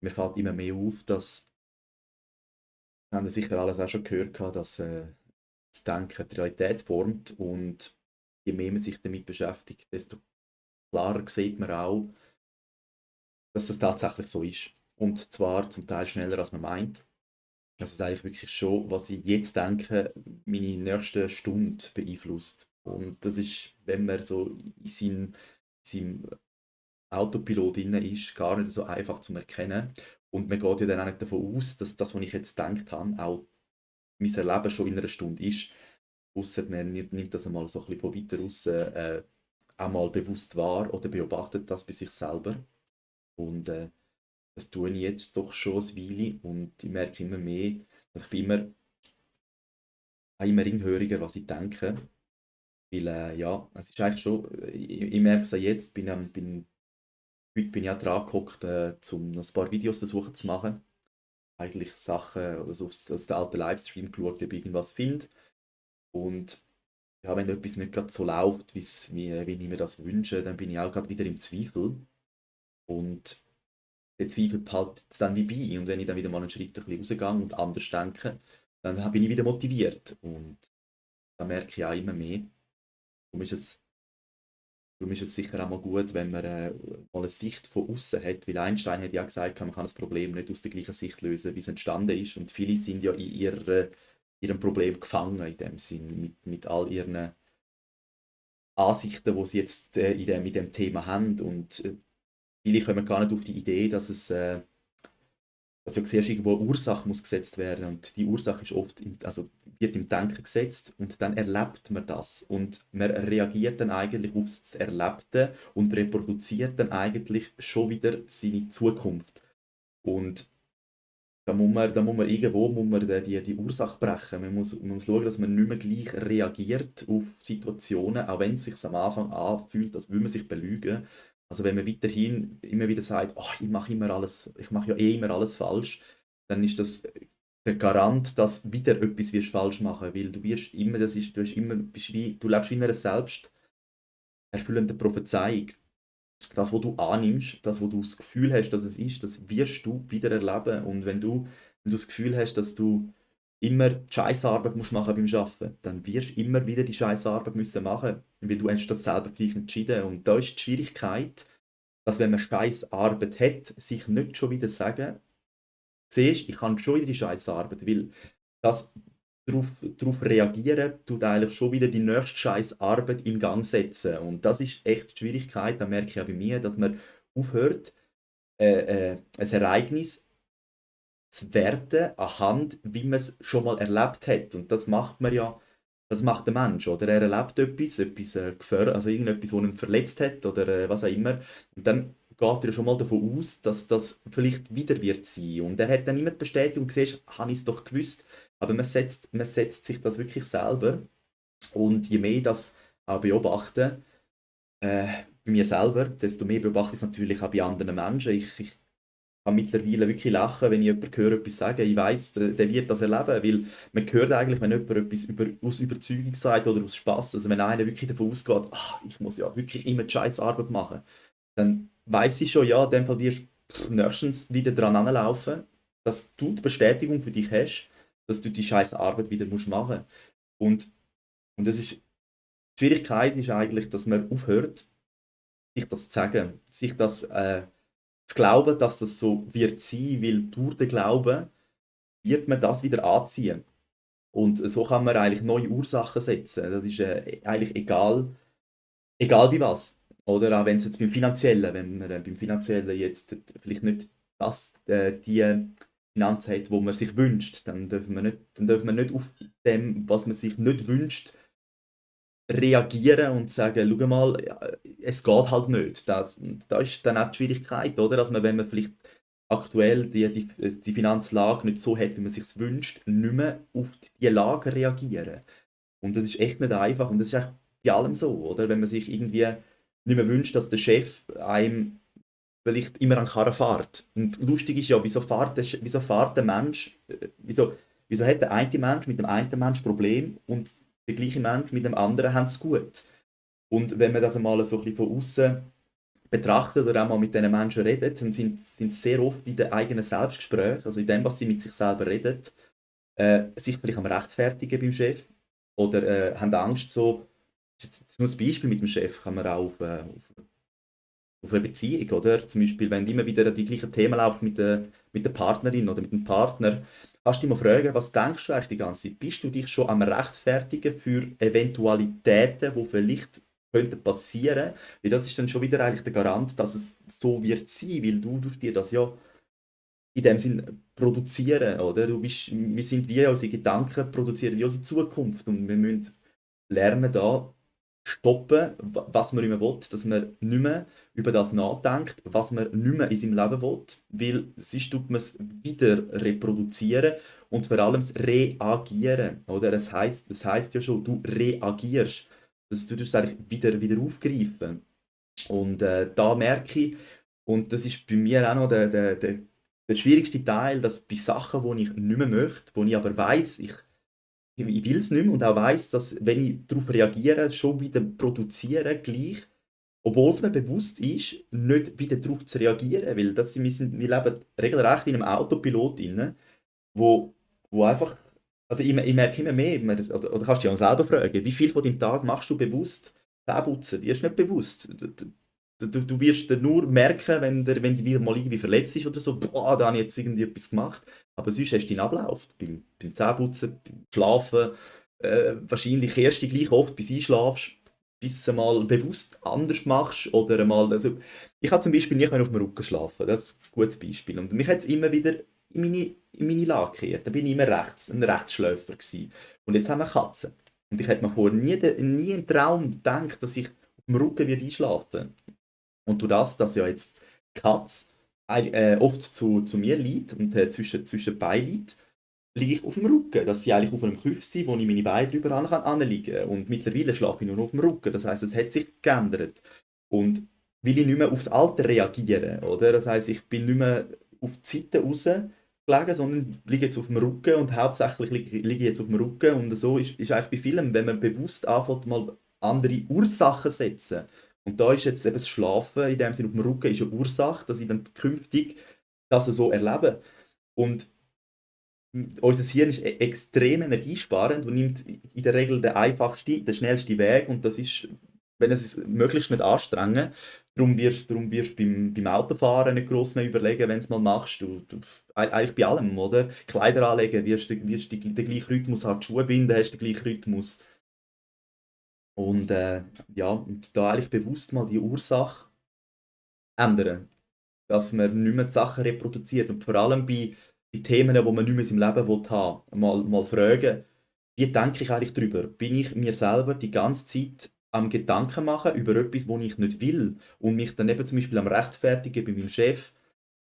mir fällt immer mehr auf, dass, wir haben ja sicher alles auch schon gehört, dass das Denken die Realität formt und je mehr man sich damit beschäftigt, desto klarer sieht man auch, dass das tatsächlich so ist. Und zwar zum Teil schneller, als man meint. Dass es eigentlich wirklich schon, was ich jetzt denke, meine nächste Stunde beeinflusst. Und das ist, wenn man so seinem Autopilot drin ist, gar nicht so einfach zu erkennen. Und man geht ja dann auch nicht davon aus, dass das, was ich jetzt gedacht habe, auch mein Erleben schon in einer Stunde ist. Ausser man nimmt das einmal so ein bisschen von weiter raus, auch mal bewusst wahr oder beobachtet das bei sich selber. Und das tue ich jetzt doch schon eine Weile und ich merke immer mehr, dass ich bin immer ringhöriger, was ich denke. Weil, ja, es ist eigentlich schon, ich merke es ja jetzt, heute bin ich auch dran gehockt, um noch ein paar Videos versuchen zu machen. Eigentlich Sachen, also aus den alten Livestream geschaut, ob ich irgendwas finde. Und ja, wenn etwas nicht gerade so läuft, wie ich mir das wünsche, dann bin ich auch gerade wieder im Zweifel. Und der Zweifel behaltet es dann wie bei. Und wenn ich dann wieder mal einen Schritt ein bisschen rausgehe und anders denke, dann bin ich wieder motiviert. Und da merke ich auch immer mehr. Darum ist es Darum ist es sicher auch mal gut, wenn man mal eine Sicht von außen hat, weil Einstein hat ja gesagt, man kann das Problem nicht aus der gleichen Sicht lösen, wie es entstanden ist. Und viele sind ja in ihrem Problem gefangen, in dem Sinn, mit all ihren Ansichten, die sie jetzt mit dem Thema haben. Und viele kommen gar nicht auf die Idee, dass ja siehst, irgendwo eine Ursache muss gesetzt werden und die Ursache ist oft also wird im Denken gesetzt und dann erlebt man das und man reagiert dann eigentlich auf das Erlebte und reproduziert dann eigentlich schon wieder seine Zukunft. Und da muss man irgendwo die Ursache brechen. Man muss schauen, dass man nicht mehr gleich reagiert auf Situationen, auch wenn es sich am Anfang anfühlt, als würde man sich belügen. Also wenn man weiterhin immer wieder sagt, oh, ich mache ja eh immer alles falsch, dann ist das der Garant, dass wieder etwas wirst falsch machen, weil du wirst immer, das ist, du, hast immer, bist wie, du lebst wie in einer selbsterfüllenden Prophezeiung. Das, was du annimmst, das, was du das Gefühl hast, dass es ist, das wirst du wieder erleben. Und wenn du das Gefühl hast, dass du immer die Scheissarbeit musst machen beim Arbeiten, dann wirst du immer wieder die Scheissarbeit müssen machen, weil du hast das selber für dich entschieden. Und da ist die Schwierigkeit, dass wenn man Scheissarbeit hat, sich nicht schon wieder sagen, siehst, ich habe schon wieder die Scheissarbeit, weil das darauf reagieren tut eigentlich schon wieder die nächste Scheissarbeit in Gang setzen. Und das ist echt die Schwierigkeit, da merke ich ja bei mir, dass man aufhört, ein Ereignis zu werten anhand, wie man es schon mal erlebt hat. Und das macht der Mensch, oder? Er erlebt etwas also irgendetwas, das ihn verletzt hat oder was auch immer. Und dann geht er schon mal davon aus, dass das vielleicht wieder wird sein. Und er hat dann immer die Bestätigung, siehst, habe ich es doch gewusst. Aber man setzt sich das wirklich selber. Und je mehr das auch beobachten, bei mir selber, desto mehr beobachte ich es natürlich auch bei anderen Menschen. Ich kann mittlerweile wirklich lachen, wenn ich jemanden höre, etwas sagen. Ich weiss, der wird das erleben, weil man hört eigentlich, wenn jemand etwas aus Überzeugung sagt oder aus Spass, also wenn einer wirklich davon ausgeht, ich muss ja wirklich immer die Scheissarbeit machen, dann weiss ich schon, ja, in dem Fall wirst du nächstens wieder dran anlaufen, dass du die Bestätigung für dich hast, dass du die Scheissarbeit wieder machen musst. Und das ist, die Schwierigkeit ist eigentlich, dass man aufhört, sich das zu sagen, sich das zu glauben, dass das so wird sein, weil durch den Glauben wird man das wieder anziehen. Und so kann man eigentlich neue Ursachen setzen. Das ist eigentlich egal wie was. Oder auch wenn es jetzt wenn man beim Finanziellen jetzt vielleicht nicht die Finanz hat, wo man sich wünscht, dann darf man nicht auf dem, was man sich nicht wünscht, reagieren und sagen: «Schau mal, ja, es geht halt nicht.» Da ist dann auch die Schwierigkeit, oder? Dass man, wenn man vielleicht aktuell die Finanzlage nicht so hat, wie man sich's wünscht, nicht mehr auf die Lage reagieren. Und das ist echt nicht einfach und das ist eigentlich bei allem so, oder? Wenn man sich irgendwie nicht mehr wünscht, dass der Chef einem vielleicht immer an den Karren fährt. Und lustig ist ja, wieso fährt der Mensch, wieso hat der eine Mensch mit dem einen Mensch Problem und der gleiche Mensch mit dem anderen haben es gut. Und wenn man das einmal so ein bisschen von außen betrachtet oder auch mal mit diesen Menschen redet, dann sind sie sehr oft in den eigenen Selbstgesprächen, also in dem, was sie mit sich selber reden, sich vielleicht am rechtfertigen beim Chef oder haben Angst so, jetzt nur ein Beispiel mit dem Chef, kann man auch auf eine Beziehung, oder? Zum Beispiel, wenn immer wieder die gleichen Themen laufen mit der Partnerin oder mit dem Partner, kannst du dich mal fragen, was denkst du eigentlich die ganze Zeit? Bist du dich schon am Rechtfertigen für Eventualitäten, die vielleicht könnten passieren? Weil das ist dann schon wieder eigentlich der Garant, dass es so wird sein, weil du tust dir das ja in dem Sinn produzieren, oder? Wir sind wie unsere Gedanken, produzieren wie unsere Zukunft und wir müssen lernen, da stoppen, was man nicht mehr will, dass man nicht mehr über das nachdenkt, was man nicht mehr in seinem Leben will, weil sonst tut man es wieder reproduzieren und vor allem das Reagieren, oder? Es heisst ja schon, du reagierst. Das, du tust es eigentlich wieder aufgreifen. Und da merke ich, und das ist bei mir auch noch der schwierigste Teil, dass bei Sachen, die ich nicht mehr möchte, wo ich aber weiß, ich will es nicht mehr und auch weiss, dass, wenn ich darauf reagiere, schon wieder produzieren gleich, obwohl es mir bewusst ist, nicht wieder darauf zu reagieren, weil wir leben regelrecht in einem Autopilot drin, wo, wo einfach, also ich merke immer mehr, oder kannst du dich auch selber fragen, wie viel von deinem Tag machst du bewusst Zähneputzen? Wirst du nicht bewusst. Du wirst dann nur merken, wenn du wieder mal irgendwie verletzt ist oder so, boah, da habe ich jetzt irgendwie etwas gemacht. Aber sonst hast du deinen Ablauf. Beim Zähneputzen, beim Schlafen, wahrscheinlich erst gleich oft, bis du einschlafst, bis du mal bewusst anders machst oder einmal, also ich kann zum Beispiel nie auf dem Rücken schlafen, das ist ein gutes Beispiel. Und mich hat es immer wieder in meine Lage gekehrt. Da bin ich immer ein Rechtsschläfer gewesen. Und jetzt haben wir Katzen. Und ich hätte mir vorher nie im Traum gedacht, dass ich auf dem Rücken wird einschlafen. Und durch das, dass ja jetzt die Katze oft zu mir liegt und zwischen die Beine liegt, liege ich auf dem Rücken. Dass sie eigentlich auf einem Kopf sind, wo ich meine Beine drüber anlegen kann. Und mittlerweile schlafe ich nur noch auf dem Rücken. Das heisst, es hat sich geändert. Und will ich nicht mehr aufs Alter reagieren, oder? Das heisst, ich bin nicht mehr auf die Seite raus gelegen, sondern liege jetzt auf dem Rücken und hauptsächlich liege ich jetzt auf dem Rücken. Und so ist eigentlich bei vielen, wenn man bewusst anfängt, mal andere Ursachen zu setzen. Und da ist jetzt eben das Schlafen, in dem Sinne auf dem Rücken, ist eine Ursache, dass ich dann künftig das so erlebe. Und unser Hirn ist extrem energiesparend und nimmt in der Regel den einfachsten, den schnellsten Weg und das ist, wenn es möglichst nicht anstrengen. Darum wirst du beim Autofahren nicht gross mehr überlegen, wenn du es mal machst. Eigentlich bei allem, oder? Kleider anlegen, wirst du den gleichen Rhythmus haben, die Schuhe binden, hast den gleichen Rhythmus. Und ja, und da eigentlich bewusst mal die Ursache ändern, dass man nicht mehr die Sachen reproduziert und vor allem bei Themen, die man nicht mehr in seinem Leben haben will, mal fragen, wie denke ich eigentlich darüber? Bin ich mir selber die ganze Zeit am Gedanken machen über etwas, was ich nicht will und mich dann eben zum Beispiel am Rechtfertigen bei meinem Chef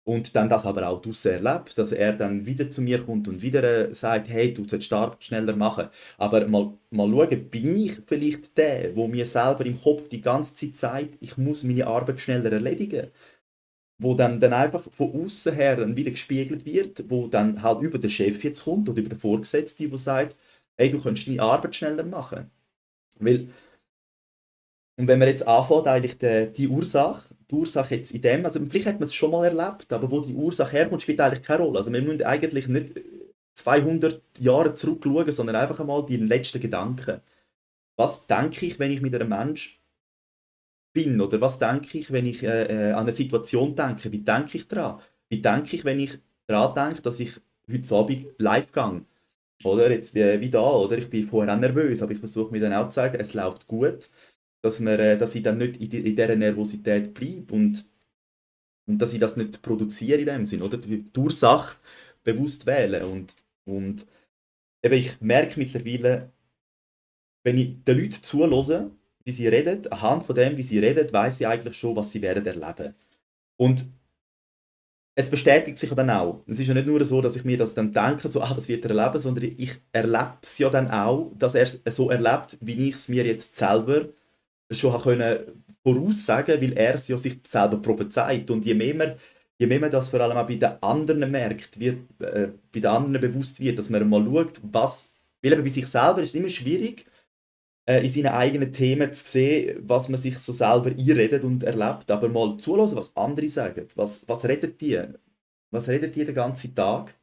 und dann das aber auch draussen erlebt, dass er dann wieder zu mir kommt und wieder sagt, hey, du solltest die Arbeit schneller machen. Aber mal schauen, bin ich vielleicht der, wo mir selber im Kopf die ganze Zeit sagt, ich muss meine Arbeit schneller erledigen? Wo dann einfach von außen her dann wieder gespiegelt wird, wo dann halt über den Chef jetzt kommt oder über den Vorgesetzten, der sagt, hey, du könntest deine Arbeit schneller machen. Weil, und wenn man jetzt anfängt, eigentlich die Ursache jetzt in dem, also vielleicht hat man es schon mal erlebt, aber wo die Ursache herkommt, spielt eigentlich keine Rolle. Also wir müssen eigentlich nicht 200 Jahre zurückschauen, sondern einfach einmal die letzten Gedanken. Was denke ich, wenn ich mit einem Menschen bin? Oder was denke ich, wenn ich an eine Situation denke? Wie denke ich daran? Wie denke ich, wenn ich daran denke, dass ich heute Abend live gehe? Oder jetzt wie da, oder? Ich bin vorher auch nervös, aber ich versuche mir dann auch zu sagen, es läuft gut, dass ich dann nicht in dieser Nervosität bleibe und dass ich das nicht produziere in dem Sinn, oder? Die Ursache bewusst wählen. Und eben, ich merke mittlerweile, wenn ich den Leuten zuhöre, wie sie reden, anhand von dem, wie sie reden, weiß ich eigentlich schon, was sie werden erleben. Und es bestätigt sich ja dann auch. Es ist ja nicht nur so, dass ich mir das dann denke, so, das wird er erleben, sondern ich erlebe es ja dann auch, dass er es so erlebt, wie ich es mir jetzt selber schon habe können voraussagen, weil er es ja sich selber prophezeit. Und je mehr man das vor allem auch bei den anderen merkt, bei den anderen bewusst wird, dass man mal schaut, weil eben bei sich selber ist es immer schwierig, in seinen eigenen Themen zu sehen, was man sich so selber einredet und erlebt, aber mal zuhören, was andere sagen. Was reden die? Was reden die den ganzen Tag?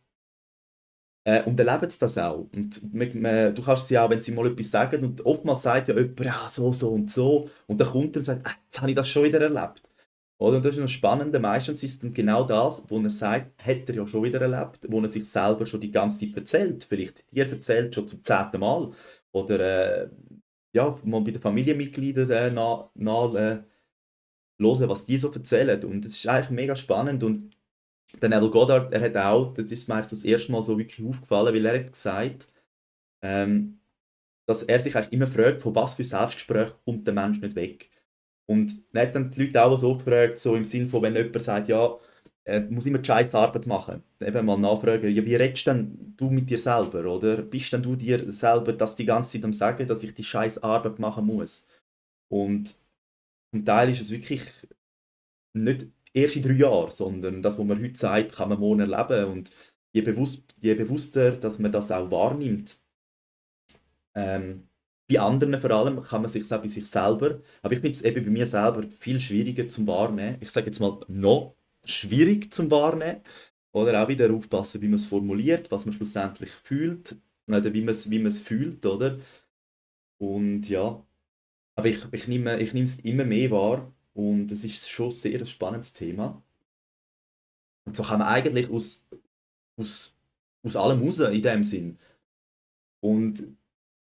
Und erleben sie das auch. Und du kannst sie auch, wenn sie mal etwas sagen, und oftmals sagt ja jemand, ja, so, so und so, und dann kommt er und sagt, jetzt habe ich das schon wieder erlebt. Oder? Und das ist noch spannend. Meistens ist es dann genau das, wo er sagt, hat er ja schon wieder erlebt, wo er sich selber schon die ganze Zeit erzählt. Vielleicht dir erzählt, schon zum 10. Mal. Oder ja, mal bei den Familienmitgliedern hören, was die so erzählen. Und es ist eigentlich mega spannend. Und der Neville Goddard, er hat auch, das ist mir eigentlich das erste Mal so wirklich aufgefallen, weil er hat gesagt, ähm, dass er sich eigentlich immer fragt, von was für Selbstgespräch kommt der Mensch nicht weg. Und er hat dann die Leute auch so gefragt, so im Sinne von, wenn jemand sagt, ja, er muss immer die scheiß Arbeit machen. Eben mal nachfragen, ja, wie redest denn du mit dir selber, oder? Bist denn du dir selber das die ganze Zeit am Sagen, dass ich die scheiß Arbeit machen muss? Und zum Teil ist es wirklich nicht erst in 3 Jahren, sondern das, was man heute sagt, kann man morgen erleben. Und je bewusster, dass man das auch wahrnimmt, ähm, bei anderen vor allem, kann man sich auch bei sich selber, aber ich finde es eben bei mir selber viel schwieriger zum Wahrnehmen. Ich sage jetzt mal, noch schwierig zum Wahrnehmen. Oder auch wieder aufpassen, wie man es formuliert, was man schlussendlich fühlt, oder wie man es fühlt, oder? Und ja, aber ich nehme es immer mehr wahr und es ist schon sehr ein spannendes Thema. Und so kann man eigentlich aus, aus allem raus in dem Sinn. Und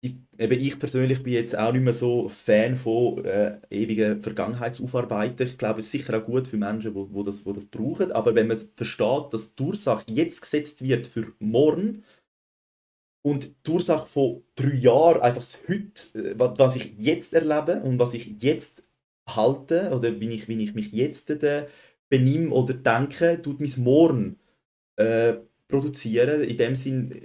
ich persönlich bin jetzt auch nicht mehr so Fan von ewigen Vergangenheitsaufarbeitung. Ich glaube, es ist sicher auch gut für Menschen, wo das brauchen. Aber wenn man versteht, dass die Ursache jetzt gesetzt wird für morgen und die Ursache von 3 Jahren einfach das Heute, was ich jetzt erlebe und was ich jetzt halte oder wie ich mich jetzt benimm oder denke, tut mein Morgen äh, produzieren. In dem Sinn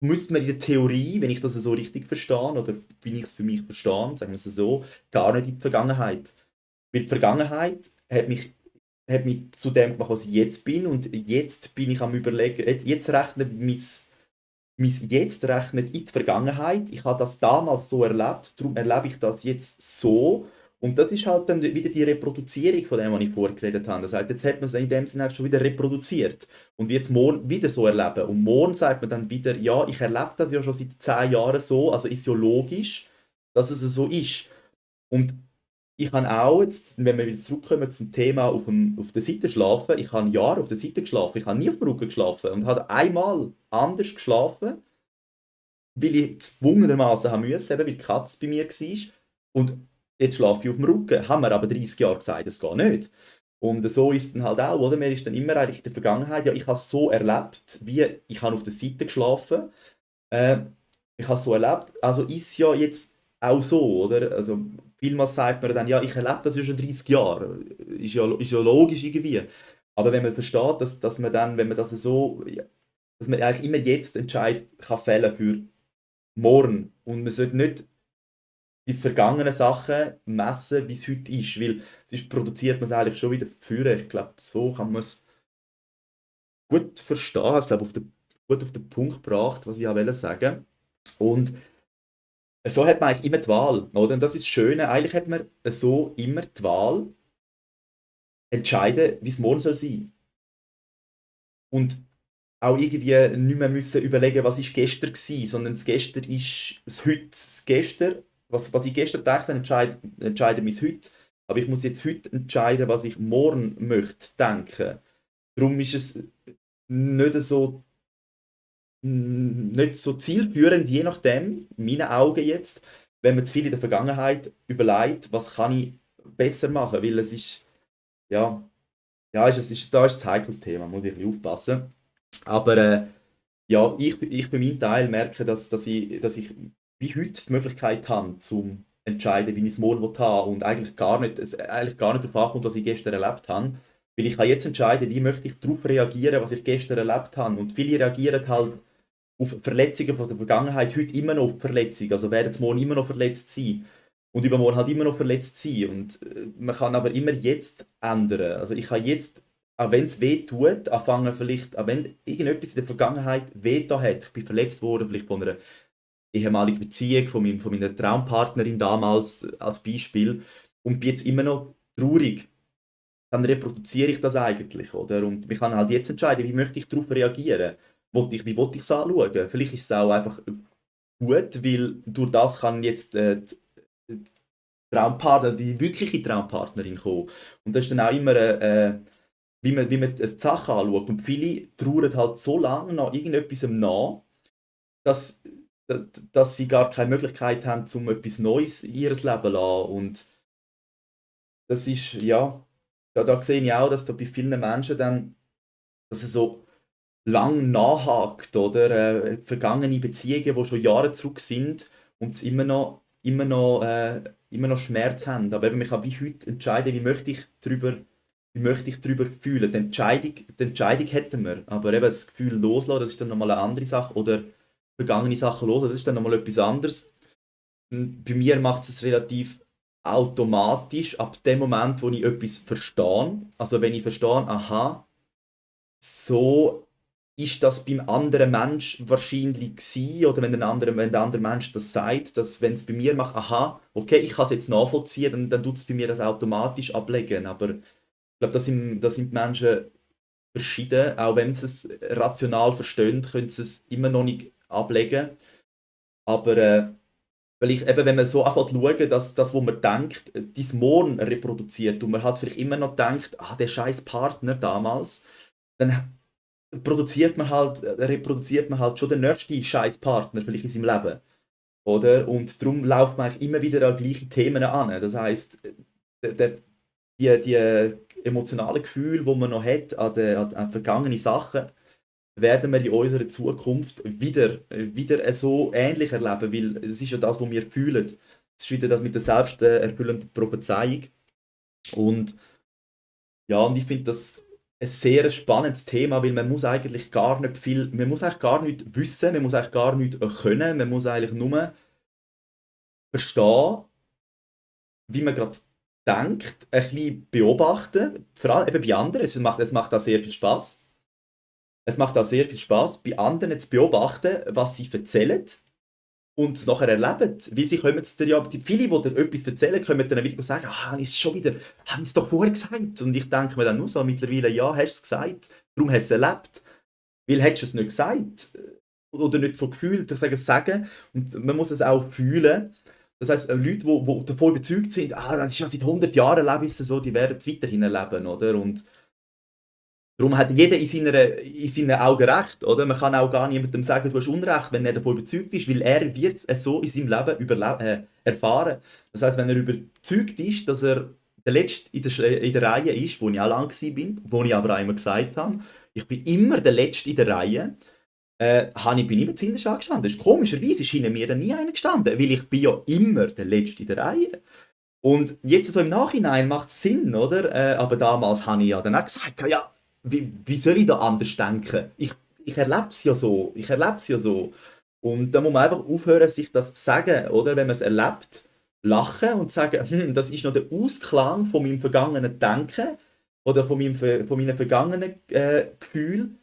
müsste man in der Theorie, wenn ich das so richtig verstehe, oder wie ich es für mich verstehe, sagen wir es so, gar nicht in die Vergangenheit. Weil die Vergangenheit hat mich zu dem gemacht, was ich jetzt bin, und jetzt bin ich am Überlegen, jetzt rechnet mein Jetzt rechnet in die Vergangenheit. Ich habe das damals so erlebt, darum erlebe ich das jetzt so. Und das ist halt dann wieder die Reproduzierung von dem, was ich vorher geredet habe. Das heißt, jetzt hat man es in dem Sinne schon wieder reproduziert und wird es morgen wieder so erleben. Und morgen sagt man dann wieder, ja, ich erlebe das ja schon seit 10 Jahren so, also ist ja logisch, dass es so ist. Und ich habe auch jetzt, wenn wir wieder zurückkommen zum Thema auf der Seite schlafen, ich habe Jahre auf der Seite geschlafen, ich habe nie auf dem Rücken geschlafen und habe einmal anders geschlafen, weil ich gezwungenermaßen haben musste, eben weil die Katze bei mir war. Und jetzt schlafe ich auf dem Rücken. Haben wir aber 30 Jahre gesagt, das geht nicht. Und so ist es dann halt auch, oder? Man ist dann immer eigentlich in der Vergangenheit, ja, ich habe es so erlebt, wie ich habe auf der Seite geschlafen. Äh, ich habe es so erlebt, also ist es ja jetzt auch so, oder? Also vielmals sagt man dann, ja, ich erlebe das ja schon 30 Jahre. Ist ja logisch irgendwie. Aber wenn man versteht, dass man dann, wenn man das so, ja, dass man eigentlich immer jetzt Entscheid kann fällen für morgen. Und man sollte nicht die vergangenen Sachen messen, wie es heute ist, weil sonst produziert man es eigentlich schon wieder für. Ich glaube, so kann man es gut verstehen. Ich glaube, gut auf den Punkt gebracht, was ich auch sagen wollte. Und so hat man eigentlich immer die Wahl, oder? Und das ist das Schöne. Eigentlich hat man so immer die Wahl, entscheiden, wie es morgen soll sein. Und auch irgendwie nicht mehr müssen überlegen, was ist gestern war, sondern das Gestern ist das Heute. Das Gestern, was ich gestern gedacht habe, entscheide mein Heute. Aber ich muss jetzt heute entscheiden, was ich morgen möchte denken. Darum ist es nicht so, nicht so zielführend, je nachdem, in meinen Augen jetzt, wenn man zu viel in der Vergangenheit überlegt, was kann ich besser machen, weil es ist, ja, da ist ein heikles Thema, muss ich ein bisschen aufpassen. Aber ja, ich für meinen Teil merke, dass ich wie heute die Möglichkeit habe, zum entscheiden, wie ich es morgen haben will und eigentlich gar nicht darauf ankommt, was ich gestern erlebt habe. Weil ich kann jetzt entscheiden, wie möchte ich darauf reagieren, was ich gestern erlebt habe. Und viele reagieren halt auf Verletzungen von der Vergangenheit heute immer noch auf Verletzungen. Also werden sie morgen immer noch verletzt sein. Und übermorgen halt immer noch verletzt sein. Und man kann aber immer jetzt ändern. Also ich kann jetzt, auch wenn es weh tut, anfangen vielleicht, auch wenn irgendetwas in der Vergangenheit weh da hat, ich bin verletzt worden, vielleicht von einer ehemalige Beziehung von meiner Traumpartnerin damals als Beispiel und bin jetzt immer noch traurig, dann reproduziere ich das eigentlich, oder? Und ich kann halt jetzt entscheiden, wie möchte ich darauf reagieren? Wie will ich es anschauen? Vielleicht ist es auch einfach gut, weil durch das kann jetzt die Traumpartner, die wirkliche Traumpartnerin kommen. Und das ist dann auch immer, wie man die Sache anschaut. Und viele trauern halt so lange nach irgendetwas nach, dass, dass sie gar keine Möglichkeit haben, um etwas Neues in ihr Leben zu lassen. Und das ist, ja, da sehe ich auch, dass da bei vielen Menschen dann, dass es so lang nachhakt, oder? Vergangene Beziehungen, die schon Jahre zurück sind und es immer noch Schmerz haben. Aber eben, man kann wie heute entscheiden, wie möchte ich darüber fühlen. Die Entscheidung hätten wir, aber eben das Gefühl loslassen, das ist dann nochmal eine andere Sache. Oder vergangene Sachen loslassen, das ist dann nochmal etwas anderes. Bei mir macht es relativ automatisch, ab dem Moment, wo ich etwas verstehe. Also wenn ich verstehe, aha, so ist das beim anderen Mensch wahrscheinlich gewesen, oder wenn der andere Mensch das sagt, dass wenn es bei mir macht, aha, okay, ich kann es jetzt nachvollziehen, dann tut es bei mir das automatisch ablegen. Aber ich glaube, da sind die Menschen verschieden. Auch wenn sie es rational verstehen, können sie es immer noch nicht ablegen. Aber weil eben, wenn man so anfängt zu schauen, dass das, was man denkt, dein Morgen reproduziert und man hat vielleicht immer noch denkt, der scheiß Partner damals, dann reproduziert man halt schon den nächsten scheiß Partner vielleicht in seinem Leben. Oder? Und darum läuft man eigentlich immer wieder an gleiche Themen an. Das heisst, die emotionalen Gefühle, die man noch hat an vergangene Sachen, werden wir in unserer Zukunft wieder so ähnlich erleben, weil es ist ja das, was wir fühlen. Es ist wieder das mit der selbsterfüllenden Prophezeiung. Und ja, und ich finde das ein sehr spannendes Thema, weil man muss eigentlich gar nicht viel, man muss eigentlich gar nicht wissen, man muss eigentlich gar nicht können, man muss eigentlich nur verstehen, wie man gerade denkt, ein bisschen beobachten, vor allem eben bei anderen, es macht auch sehr viel Spaß. Es macht auch sehr viel Spaß, bei anderen zu beobachten, was sie erzählen und es nachher erleben. Weil sie kommen jetzt ja, viele, die dir etwas erzählen, können dann wieder sagen, habe ich es schon wieder, habe ich es doch vorher gesagt. Und ich denke mir dann nur so mittlerweile, ja, hast du es gesagt, darum hast du es erlebt. Weil hättest du es nicht gesagt oder nicht so gefühlt, ich sage es sagen, und man muss es auch fühlen. Das heisst, Leute, die davon überzeugt sind, das ist ja seit 100 Jahren lebe ich es so, die werden es weiterhin erleben, oder? Und darum hat jeder in seinen Augen recht, oder? Man kann auch gar niemandem sagen, du hast Unrecht, wenn er davon überzeugt ist, weil er wird es so in seinem Leben erfahren. Das heißt, wenn er überzeugt ist, dass er der Letzte in der Reihe ist, wo ich auch lange war, wo ich aber auch immer gesagt habe, ich bin immer der Letzte in der Reihe, bin ich immer zuhinterst angestanden. Das ist komischerweise ist hinter mir dann nie einer gestanden, weil ich bin ja immer der Letzte in der Reihe. Und jetzt so im Nachhinein macht es Sinn, oder? Aber damals habe ich ja dann auch gesagt, ja, wie soll ich da anders denken? Ich erlebe es ja so. Ich erlebe es ja so. Und da muss man einfach aufhören, sich das zu sagen, oder? Wenn man es erlebt, lachen und sagen, das ist noch der Ausklang von meinem vergangenen Denken oder von meinen vergangenen Gefühlen.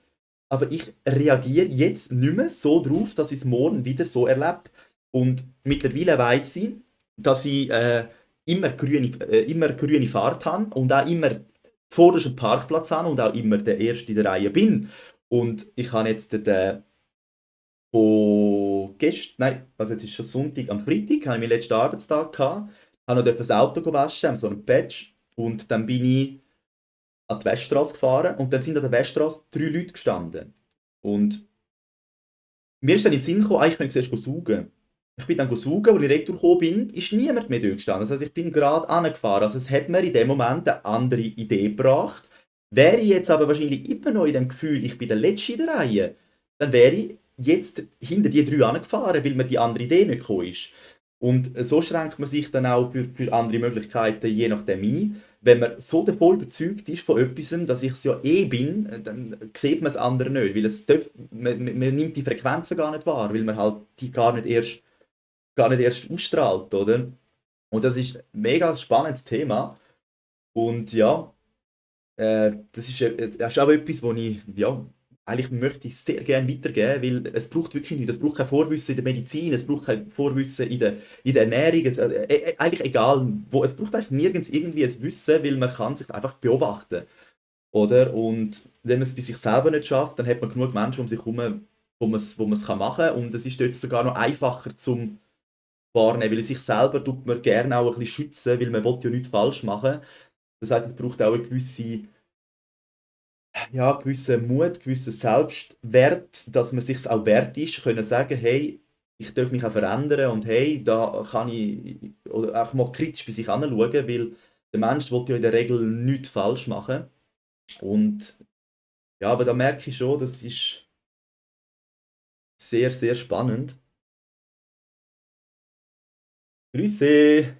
Aber ich reagiere jetzt nicht mehr so drauf, dass ich es morgen wieder so erlebe. Und mittlerweile weiss ich, dass ich immer grüne Fahrt habe und auch immer zuvorderst einen Parkplatz habe und auch immer der Erste in der Reihe bin. Und ich habe jetzt von gestern, nein, also jetzt ist schon Sonntag, am Freitag habe ich meinen letzten Arbeitstag gehabt, habe noch das Auto waschen, so einen Patch, und dann bin ich an die Weststraße gefahren und dann sind an der Weststraße 3 Leute gestanden. Und mir ist dann in den Sinn gekommen, ich könnte zuerst saugen. Ich bin dann saugen, als ich retour gekommen bin, ist niemand mehr dort gestanden. Das heisst, ich bin gerade angefahren. Also es hat mir in dem Moment eine andere Idee gebracht. Wäre ich jetzt aber wahrscheinlich immer noch in dem Gefühl, ich bin der Letzte in der Reihe, dann wäre ich jetzt hinter die 3 angefahren, weil mir die andere Idee nicht gekommen ist. Und so schränkt man sich dann auch für andere Möglichkeiten je nachdem ein. Wenn man so davon überzeugt ist von etwas, dass ich es ja eh bin, dann sieht man das andere nicht. Weil man nimmt die Frequenzen gar nicht wahr, weil man halt die gar nicht erst ausstrahlt, oder? Und das ist ein mega spannendes Thema. Und ja, das ist auch etwas, wo ich ja, eigentlich möchte ich sehr gerne weitergeben, weil es braucht wirklich nichts. Es braucht kein Vorwissen in der Medizin, es braucht kein Vorwissen in der Ernährung, eigentlich egal wo. Es braucht eigentlich nirgends irgendwie ein Wissen, weil man kann sich einfach beobachten, oder? Und wenn man es bei sich selber nicht schafft, dann hat man genug Menschen um sich herum, wo man es machen kann. Und es ist dort sogar noch einfacher zum wahrnehmen, weil sich selber tut man gerne auch ein bisschen schützen, weil man will ja nichts falsch machen. Das heißt, es braucht auch eine gewisse, ja, gewissen Mut, gewissen Selbstwert, dass man sich auch wert ist, können sagen, hey, ich darf mich auch verändern und hey, da kann ich oder auch mal kritisch bei sich anschauen, weil der Mensch will ja in der Regel nichts falsch machen. Und ja, aber da merke ich schon, das ist sehr, sehr spannend. Grüße!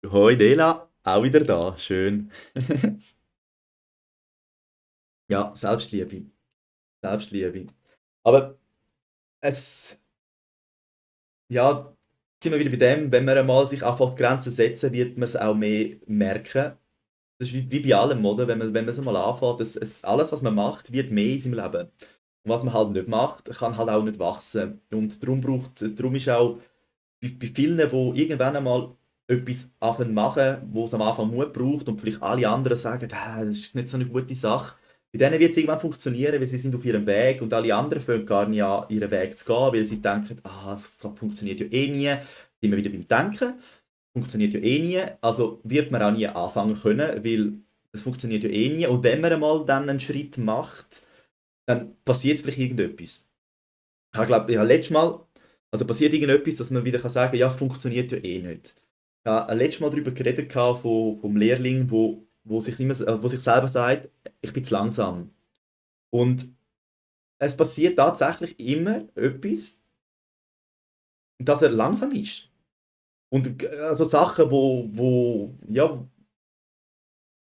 Hoi Dela, auch wieder da, schön. Ja, Selbstliebe, Selbstliebe. Aber es, ja, sind wir wieder bei dem, wenn man einmal sich anfängt, Grenzen zu setzen, wird man es auch mehr merken. Das ist wie bei allem, oder? Wenn man es einmal anfängt, alles, was man macht, wird mehr in seinem Leben. Und was man halt nicht macht, kann halt auch nicht wachsen. Und darum ist auch bei vielen, die irgendwann einmal etwas anfangen machen, wo es am Anfang Mut braucht und vielleicht alle anderen sagen, das ist nicht so eine gute Sache. Bei denen wird es irgendwann funktionieren, weil sie sind auf ihrem Weg und alle anderen fangen gar nicht an, ihren Weg zu gehen, weil sie denken, es funktioniert ja eh nie. Sind wir wieder beim Denken, funktioniert ja eh nie, also wird man auch nie anfangen können, weil es funktioniert ja eh nie. Und wenn man einmal dann einen Schritt macht, dann passiert vielleicht irgendetwas. Ich glaube, ja, letztes Mal, also passiert irgendetwas, dass man wieder kann sagen kann, ja, es funktioniert ja eh nicht. Ich habe letztes Mal darüber geredet vom Lehrling, wo sich, immer, also wo sich selber sagt, ich bin zu langsam. Und es passiert tatsächlich immer etwas, dass er langsam ist. Und also Sachen, ja,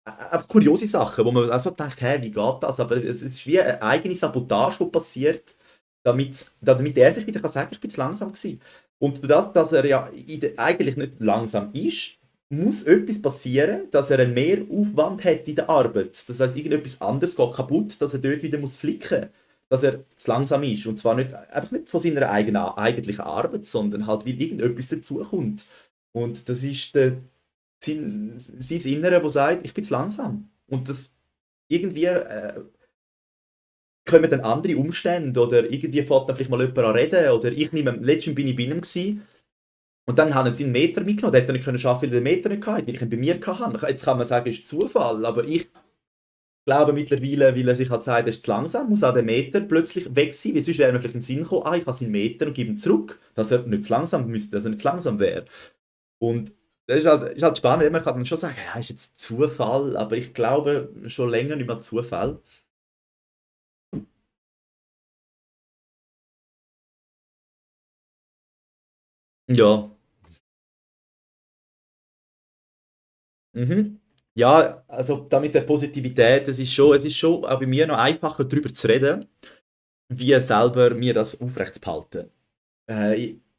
einfach kuriose Sachen, wo man also denkt, hä, wie geht das? Aber es ist wie eine eigene Sabotage, die passiert, damit er sich wieder kann sagen kann, ich bin zu langsam gewesen. Und durch das, dass er ja eigentlich nicht langsam ist, muss etwas passieren, dass er einen Mehraufwand hat in der Arbeit. Das heißt, irgendetwas anderes geht kaputt, dass er dort wieder muss flicken, dass er zu langsam ist. Und zwar nicht, einfach nicht von seiner eigentlichen Arbeit, sondern halt, weil irgendetwas dazukommt. Und das ist sein Innere, das sagt, ich bin zu langsam. Und das irgendwie kommen dann andere Umstände oder irgendwie fährt dann vielleicht mal jemand an reden oder letztens bin ich bei ihm gewesen, und dann haben sie einen Meter mitgenommen, der hätte nicht können schaffen, weil er den Meter nicht hatte, weil ich ihn bei mir hatte. Jetzt kann man sagen, es ist Zufall, aber ich glaube mittlerweile, weil er sich halt sagt, er ist zu langsam, muss auch der Meter plötzlich weg sein, weil sonst wäre mir vielleicht in den Sinn gekommen, ich habe seinen Meter und gebe ihn zurück, dass er nicht zu langsam müsste, dass er nicht zu langsam wäre. Und das ist halt spannend. Man kann dann schon sagen, ja, ist jetzt Zufall, aber ich glaube schon länger nicht mehr Zufall. Ja, mhm. Ja, also da mit der Positivität, es ist schon auch bei mir noch einfacher darüber zu reden, wie selber mir das aufrechtzuerhalten.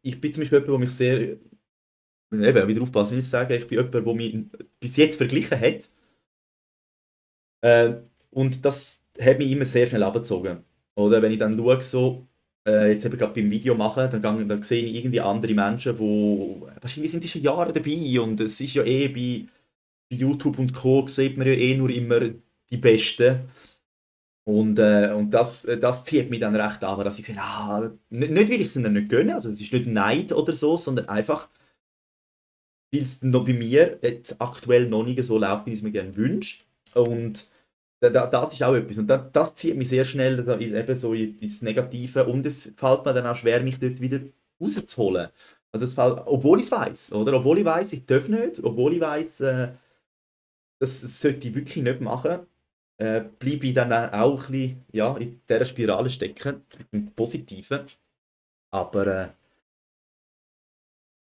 Ich bin zum Beispiel jemand, der mich sehr, eben, wieder aufpassen, will ich sagen, ich bin jemand, der mich bis jetzt verglichen hat. Äh, und das hat mich immer sehr schnell abgezogen. Oder wenn ich dann schaue, so, jetzt eben gerade beim Video machen, dann sehe ich irgendwie andere Menschen, die wahrscheinlich sind die schon Jahre dabei und es ist ja eh bei YouTube und Co. sieht man ja eh nur immer die Besten. Und das zieht mich dann recht an, dass ich sehe, nicht weil ich es ihnen nicht gönne, also es ist nicht Neid oder so, sondern einfach, weil es noch bei mir jetzt aktuell noch nicht so läuft, wie ich es mir gerne wünsche. Und das ist auch etwas. Und das zieht mich sehr schnell eben so ins Negative. Und es fällt mir dann auch schwer, mich dort wieder rauszuholen. Also es fällt, obwohl ich es weiß, oder? Obwohl ich weiß, ich darf nicht, obwohl ich weiß, das sollte ich wirklich nicht machen, bleibe ich dann auch ein bisschen, ja, in dieser Spirale stecken, mit dem Positiven. Aber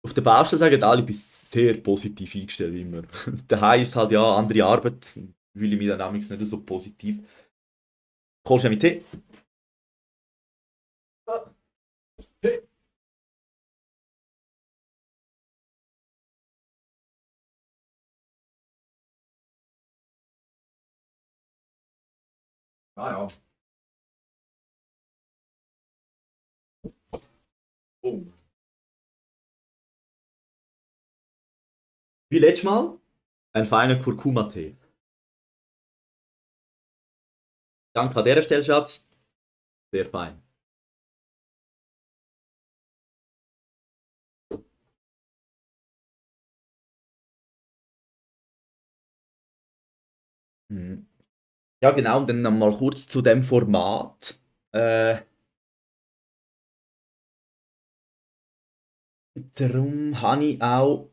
auf der Baustelle sagen alle, ich bin sehr positiv eingestellt immer. Daheim ist halt ja andere Arbeit, fühle ich mich dann manchmal nicht so positiv. Kommst du mit Tee? Ja. Tee. Ah ja. Oh. Wie letztes Mal, ein feiner Kurkuma-Tee. Danke an dieser Stelle, Schatz. Sehr fein. Mhm. Ja, genau, und dann noch mal kurz zu dem Format. Äh, Darum habe ich auch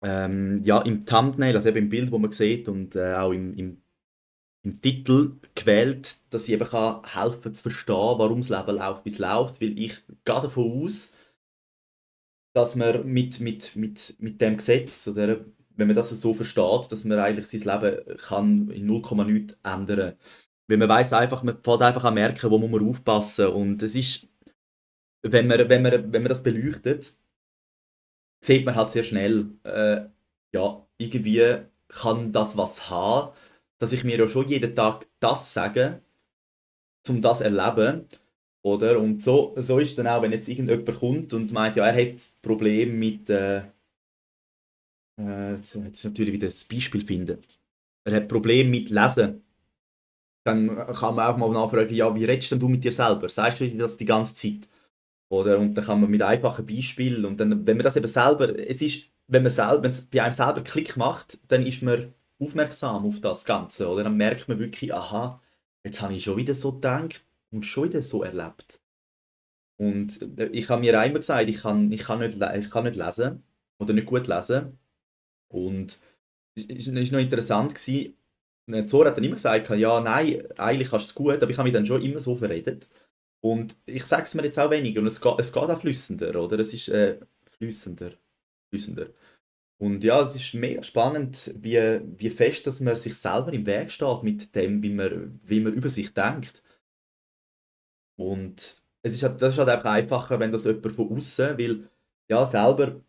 ja, im Thumbnail, also eben im Bild, wo man sieht, und auch im Titel gewählt, dass ich eben kann helfen zu verstehen, warum das Leben läuft, wie es läuft, weil ich gehe davon aus, dass man mit dem Gesetz, oder wenn man das so versteht, dass man eigentlich sein Leben kann in 0, nichts ändern. Weil man weiß einfach, man fängt einfach an merken, wo muss man aufpassen. Und es ist, wenn man das beleuchtet, sieht man halt sehr schnell, ja, irgendwie kann das was haben, dass ich mir ja schon jeden Tag das sage, um das zu erleben. Oder? Und so ist dann auch, wenn jetzt irgendjemand kommt und meint, ja, er hat Probleme mit, jetzt natürlich wieder das Beispiel finden. Er hat Probleme mit Lesen. Dann kann man auch mal nachfragen, ja, wie redest denn du mit dir selber? Sagst du dir das die ganze Zeit? Oder? Und dann kann man mit einfachen Beispielen und dann, wenn man das eben selber, es ist, wenn es bei einem selber Klick macht, dann ist man aufmerksam auf das Ganze, oder? Dann merkt man wirklich, aha, jetzt habe ich schon wieder so gedacht und schon wieder so erlebt. Und ich habe mir einmal gesagt, ich kann nicht lesen oder nicht gut lesen. Und es war noch interessant gewesen. Zora hat dann immer gesagt, ja, nein, eigentlich kannst du es gut, aber ich habe mich dann schon immer so verredet. Und ich sage es mir jetzt auch weniger und es geht auch flüssender, oder? Es ist flüssender, flüssender. Und ja, es ist mega spannend, wie fest, dass man sich selber im Weg steht mit dem, wie man über sich denkt. Und das ist halt einfach einfacher, wenn das jemand von außen, weil ja, selber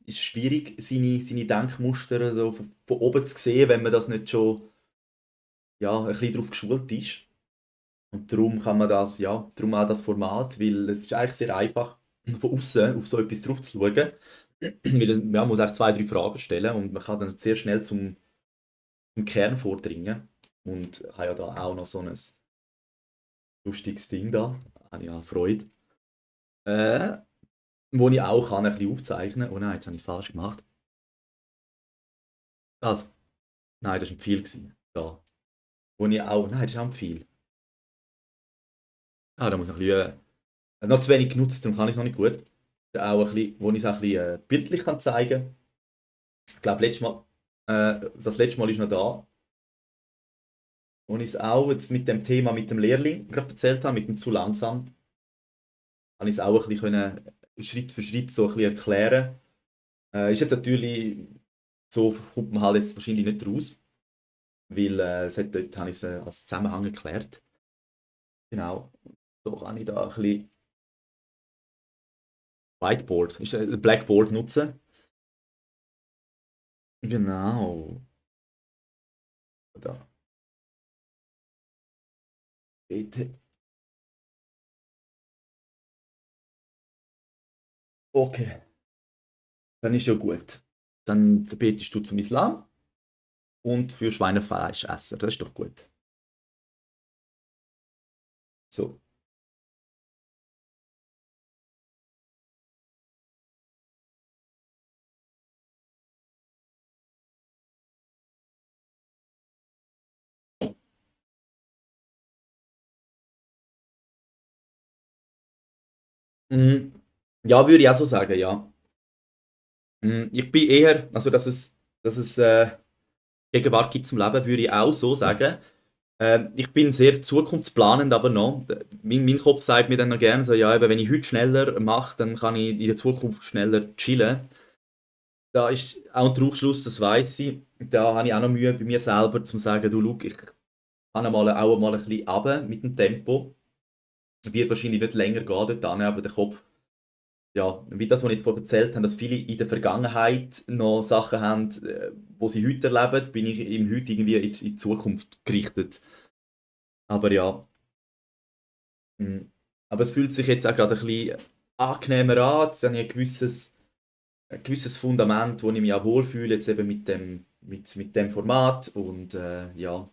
ist schwierig, seine Denkmuster so von oben zu sehen, wenn man das nicht schon ja, ein bisschen darauf geschult ist. Und darum kann man das, ja, darum auch das Format, weil es ist eigentlich sehr einfach, von außen auf so etwas drauf zu schauen. Weil man muss auch 2, 3 Fragen stellen und man kann dann sehr schnell zum Kern vordringen. Und ich habe ja da auch noch so ein lustiges Ding da, da habe ich ja Freude. Äh, Wo ich auch kann, ein bisschen aufzeichnen kann. Oh nein, jetzt habe ich falsch gemacht. Das. Nein, das war ein Pfeil. Da. Wo ich auch. Nein, das ist auch ein Pfeil. Ah, da muss ich ein bisschen. Noch zu wenig genutzt, darum kann ich es noch nicht gut. Das ist auch ein bisschen, wo ich es auch ein bisschen bildlich kann zeigen kann. Ich glaube, das letzte Mal ist noch da, wo ich es auch jetzt mit dem Thema mit dem Lehrling gerade erzählt habe, mit dem zu langsam, habe ich es auch ein bisschen können, Schritt für Schritt so ein bisschen erklären. Ist jetzt natürlich, so kommt man halt jetzt wahrscheinlich nicht raus, weil dort habe ich es als Zusammenhang erklärt. Genau. So kann ich da ein bisschen Whiteboard, Blackboard nutzen. Genau. Da. Bitte. Okay, dann ist ja gut. Dann betest du zum Islam und für Schweinefleisch essen. Das ist doch gut. So. Mhm. Ja, würde ich auch so sagen, ja. Ich bin eher, also dass es Gegenwart gibt zum Leben, würde ich auch so sagen. Ich bin sehr zukunftsplanend, aber noch. Mein Kopf sagt mir dann noch gerne so, ja, eben, wenn ich heute schneller mache, dann kann ich in der Zukunft schneller chillen. Da ist auch ein Trugschluss, das weiß ich. Da habe ich auch noch Mühe bei mir selber, zu sagen, du, schau, ich kann auch mal ein bisschen runter mit dem Tempo. Wird wahrscheinlich nicht länger gehen dort hin, aber der Kopf, ja, wie das, was ich jetzt vorhin erzählt habe, dass viele in der Vergangenheit noch Sachen haben, die sie heute erleben, bin ich im Heute irgendwie in die Zukunft gerichtet. Aber ja, mm. Aber es fühlt sich jetzt auch gerade ein bisschen angenehmer an. Jetzt habe ich ein gewisses Fundament, wo ich mich auch wohlfühle, jetzt eben mit dem Format. Und ja,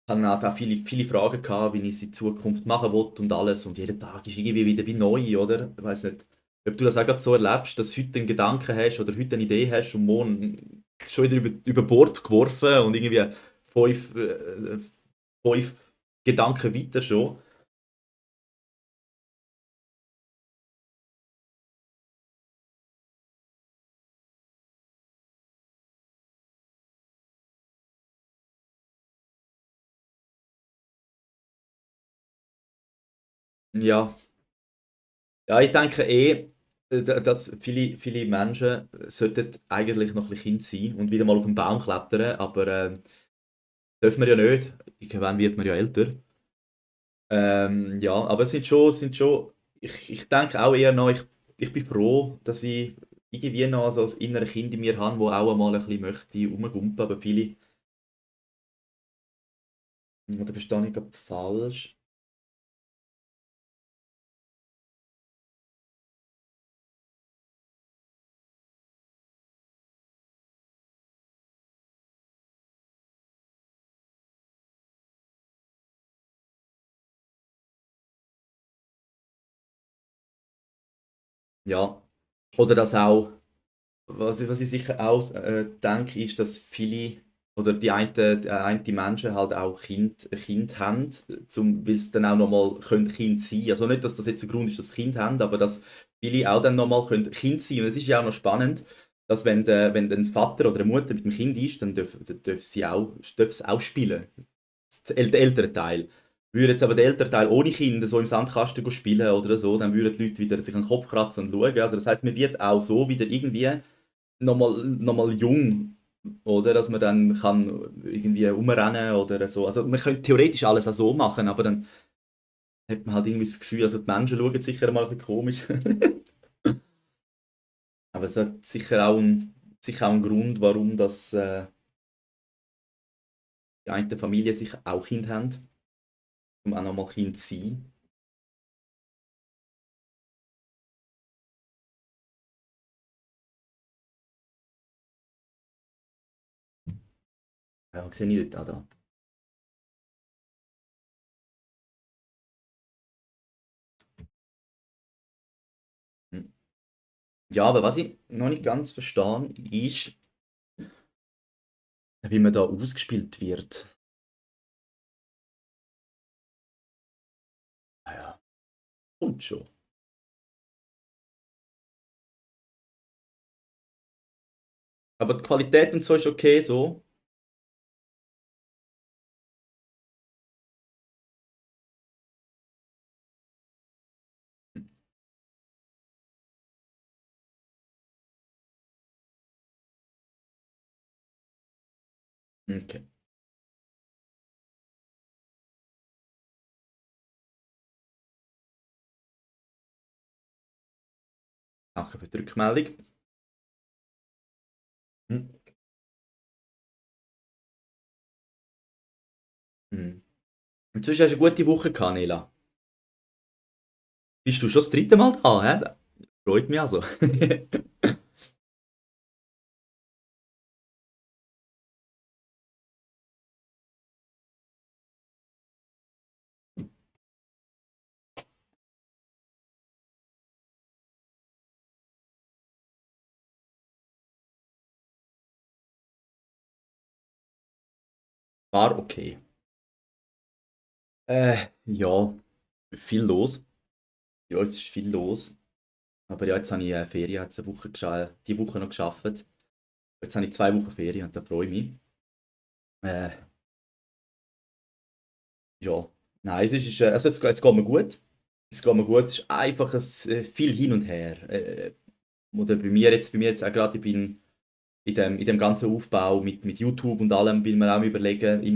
ich hatte auch viele Fragen gehabt, wie ich es in Zukunft machen will und alles. Und jeden Tag ist irgendwie wieder wie neu, oder? Ich weiß nicht, ob du das auch gerade so erlebst, dass du heute einen Gedanken hast oder heute eine Idee hast und morgen schon wieder über Bord geworfen und irgendwie fünf Gedanken weiter schon. Ja, ja, ich denke dass viele Menschen sollten eigentlich noch ein bisschen Kind sein und wieder mal auf den Baum klettern, aber dürfen wir ja nicht. Irgendwann wird man ja älter. Ja, aber ich denke auch eher noch, ich bin froh, dass ich irgendwie noch so ein inneres Kind in mir habe, wo auch einmal ein bisschen möchte rumgumpen, aber viele, oder verstehe ich gerade falsch? Ja, oder das auch. Was ich sicher auch denke, ist, dass viele oder die Menschen halt auch Kind haben, weil sie dann auch nochmal Kind sein können. Also nicht, dass das jetzt ein Grund ist, dass sie Kind haben, aber dass viele auch dann nochmal Kind sein können. Und es ist ja auch noch spannend, dass wenn der Vater oder eine Mutter mit dem Kind ist, dann darf sie auch spielen. Der ältere Teil. Würde jetzt aber der ältere Teil ohne Kinder so im Sandkasten spielen oder so, dann würden die Leute wieder sich an den Kopf kratzen und schauen. Also das heißt, man wird auch so wieder irgendwie nochmal jung, oder? Dass man dann kann irgendwie rumrennen oder so. Also man könnte theoretisch alles auch so machen, aber dann hat man halt irgendwie das Gefühl, also die Menschen schauen sicher mal ein bisschen komisch. Aber es hat sicher auch einen Grund, warum die eine Familie sich auch Kind haben, um auch nochmal Kind zu sein. Ja, sehe ich dort auch da. Hm. Ja, aber was ich noch nicht ganz verstehe, ist, wie man da ausgespielt wird. Ja, und schon. Aber die Qualität und so ist okay, so. Okay. Danke für die Rückmeldung. Hm. Mhm. Und sonst hast du eine gute Woche gehabt, Nela. Bist du schon das dritte Mal da, hä? Freut mich also. War okay. Ja, viel los. Ja, es ist viel los. Aber ja, jetzt habe ich Ferien, jetzt die Woche noch geschafft. Jetzt habe ich 2 Wochen Ferien und da freue ich mich. Äh, ja, nein, es geht mir gut. Es geht mir gut. Es ist einfach viel hin und her. Oder bei mir jetzt auch gerade, ich bin in dem ganzen Aufbau mit YouTube und allem bin mir auch immer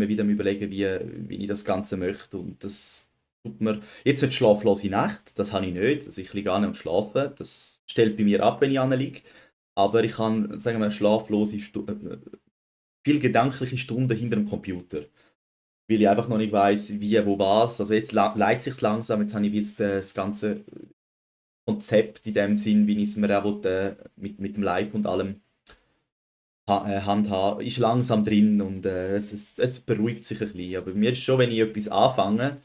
wieder am überlegen, wie ich das Ganze möchte. Und das tut mir. Jetzt wird schlaflose Nacht, das habe ich nicht. Also ich liege an und schlafe. Das stellt bei mir ab, wenn ich anliege. Aber ich habe, sagen wir, viel gedankliche Stunden hinter dem Computer. weil ich einfach noch nicht weiss, wie, wo, was. Also jetzt leitet sich's langsam, jetzt habe ich wie das ganze Konzept in dem Sinn, wie ich es mir auch will, mit dem Live und allem handhaben, ist langsam drin und es beruhigt sich ein bisschen. Aber bei mir ist schon, wenn ich etwas anfange,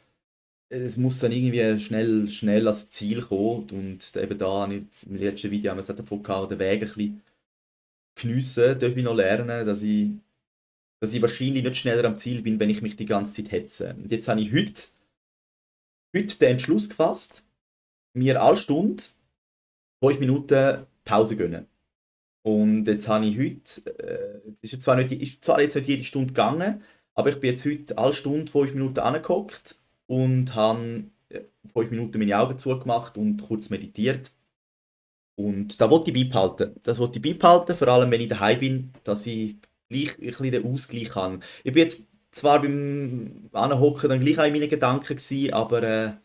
es muss dann irgendwie schnell ans Ziel kommen. Und eben da habe ich jetzt im letzten Video haben wir es auch davon gehabt, den Weg ein bisschen geniessen, darf ich noch lernen, dass ich wahrscheinlich nicht schneller am Ziel bin, wenn ich mich die ganze Zeit hetze. Und jetzt habe ich heute den Entschluss gefasst, mir alle Stunde 5 Minuten Pause gönnen. Und jetzt habe ich heute, es ist zwar jetzt nicht jede Stunde gegangen, aber ich bin jetzt heute alle Stunde 5 Minuten angehockt und habe 5 Minuten meine Augen zugemacht und kurz meditiert. Und da wollte ich beibehalten. Das wollte ich beibehalten, vor allem wenn ich daheim bin, dass ich gleich ein bisschen den Ausgleich habe. Ich bin jetzt zwar beim Anhocken dann gleich auch in meinen Gedanken gewesen, aber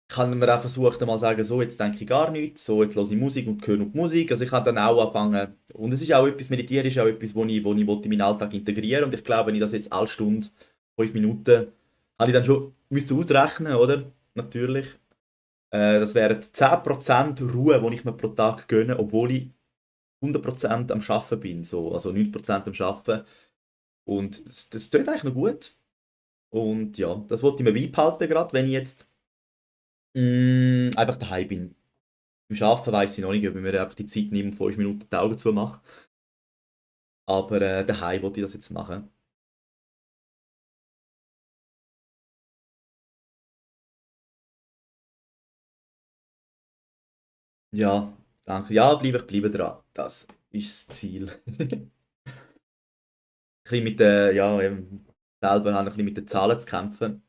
ich habe mir auch versucht, einmal zu sagen, so, jetzt denke ich gar nichts, so, jetzt höre ich Musik und höre nur die Musik. Also ich habe dann auch angefangen, und es ist auch etwas, Meditieren ist auch etwas, wo ich in meinen Alltag integrieren und ich glaube, wenn ich das jetzt alle Stunde, 5 Minuten, habe ich dann schon müssen ausrechnen, oder? Natürlich. Das wären 10% Ruhe, die ich mir pro Tag gönne, obwohl ich 100% am Arbeiten bin, so, also 90% am Arbeiten. Und das tut eigentlich noch gut. Und ja, das wollte ich mir beibehalten, gerade wenn ich jetzt einfach daheim bin. Beim Arbeiten weiss ich noch nicht, ob ich mir einfach die Zeit nehme und 5 Minuten die Augen zumache. Aber daheim wollte ich das jetzt machen. Ja, danke. Ja, ich bleibe dran. Das ist das Ziel. Ein bisschen ja, selber habe ich ein bisschen mit den Zahlen zu kämpfen.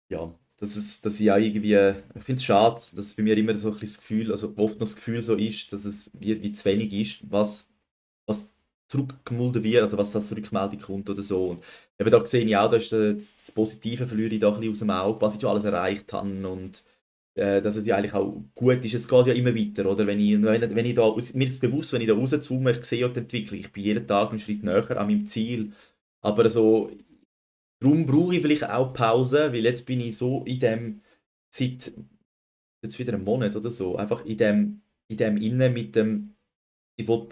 Ja, dass ich auch irgendwie, ich finde es schade, dass es bei mir immer so ein bisschen das Gefühl, also oft noch das Gefühl so ist, dass es wie zu wenig ist, was zurückgemulden wird, also was das Rückmeldung kommt oder so. Und eben da sehe ich auch, da ist das Positive verliere ich da ein bisschen aus dem Auge, was ich schon alles erreicht habe und dass es ja eigentlich auch gut ist. Es geht ja immer weiter, oder? Wenn ich da, mir ist bewusst, wenn ich da rauszoome, ich sehe ja die Entwicklung, ich bin jeden Tag einen Schritt näher an meinem Ziel. Aber so, darum brauche ich vielleicht auch Pause, weil jetzt bin ich so in dem, seit jetzt wieder einem Monat oder so, einfach in dem Innen mit dem, ich will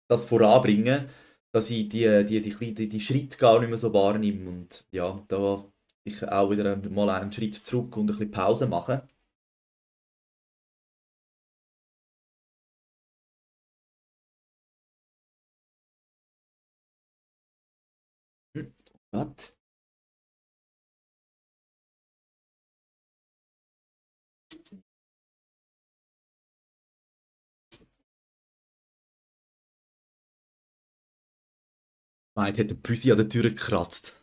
das voranbringen, dass ich die Schritte gar nicht mehr so wahrnehme. Und ja, da ich auch wieder mal einen Schritt zurück und ein bisschen Pause machen. Hm, was? Meint, hat der Büsi an der Tür gekratzt.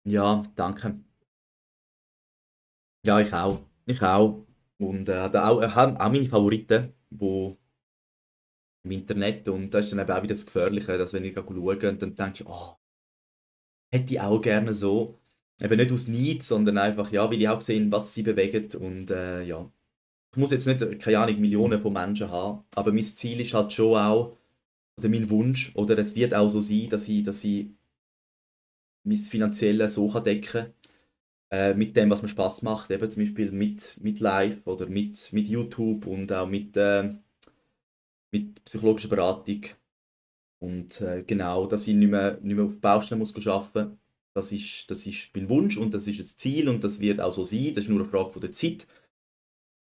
Ja, danke. Ja, ich auch. Ich auch. Und auch meine Favoriten, die im Internet. Und das ist dann eben auch wieder das Gefährliche, dass wenn ich schaue und dann denke ich, oh, hätte ich auch gerne so. Eben nicht aus Neid, sondern einfach, ja, weil ich auch sehe, was sie bewegt. Und ja, ich muss jetzt nicht, keine Ahnung, Millionen von Menschen haben, aber mein Ziel ist halt schon auch, oder mein Wunsch, oder es wird auch so sein, dass ich mein Finanzielles so kann decken kann, mit dem, was mir Spaß macht, eben zum Beispiel mit Live oder mit YouTube und auch mit psychologischer Beratung. Und genau, dass ich nicht mehr auf Baustellen muss arbeiten muss, das ist mein Wunsch und das ist ein Ziel und das wird auch so sein. Das ist nur eine Frage von der Zeit.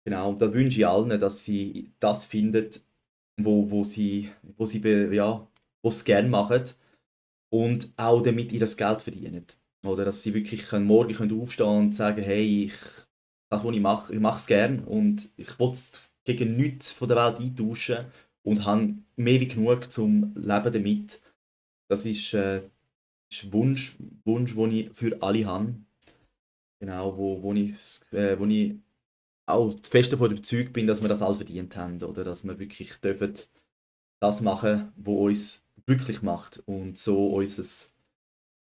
Genau, und da wünsche ich allen, dass sie das finden, ja, wo sie gerne machen und auch damit ihr das Geld verdienen. Oder dass sie wirklich morgen aufstehen können und sagen, hey, das, was ich mache es gerne und ich will es gegen nichts von der Welt eintauschen und habe mehr wie genug zum Leben damit. Das ist ein Wunsch, den ich für alle habe. Genau, wo ich auch fest davon überzeugt bin, dass wir das alle verdient haben. Oder dass wir wirklich dürfen das machen, was uns glücklich macht und so unser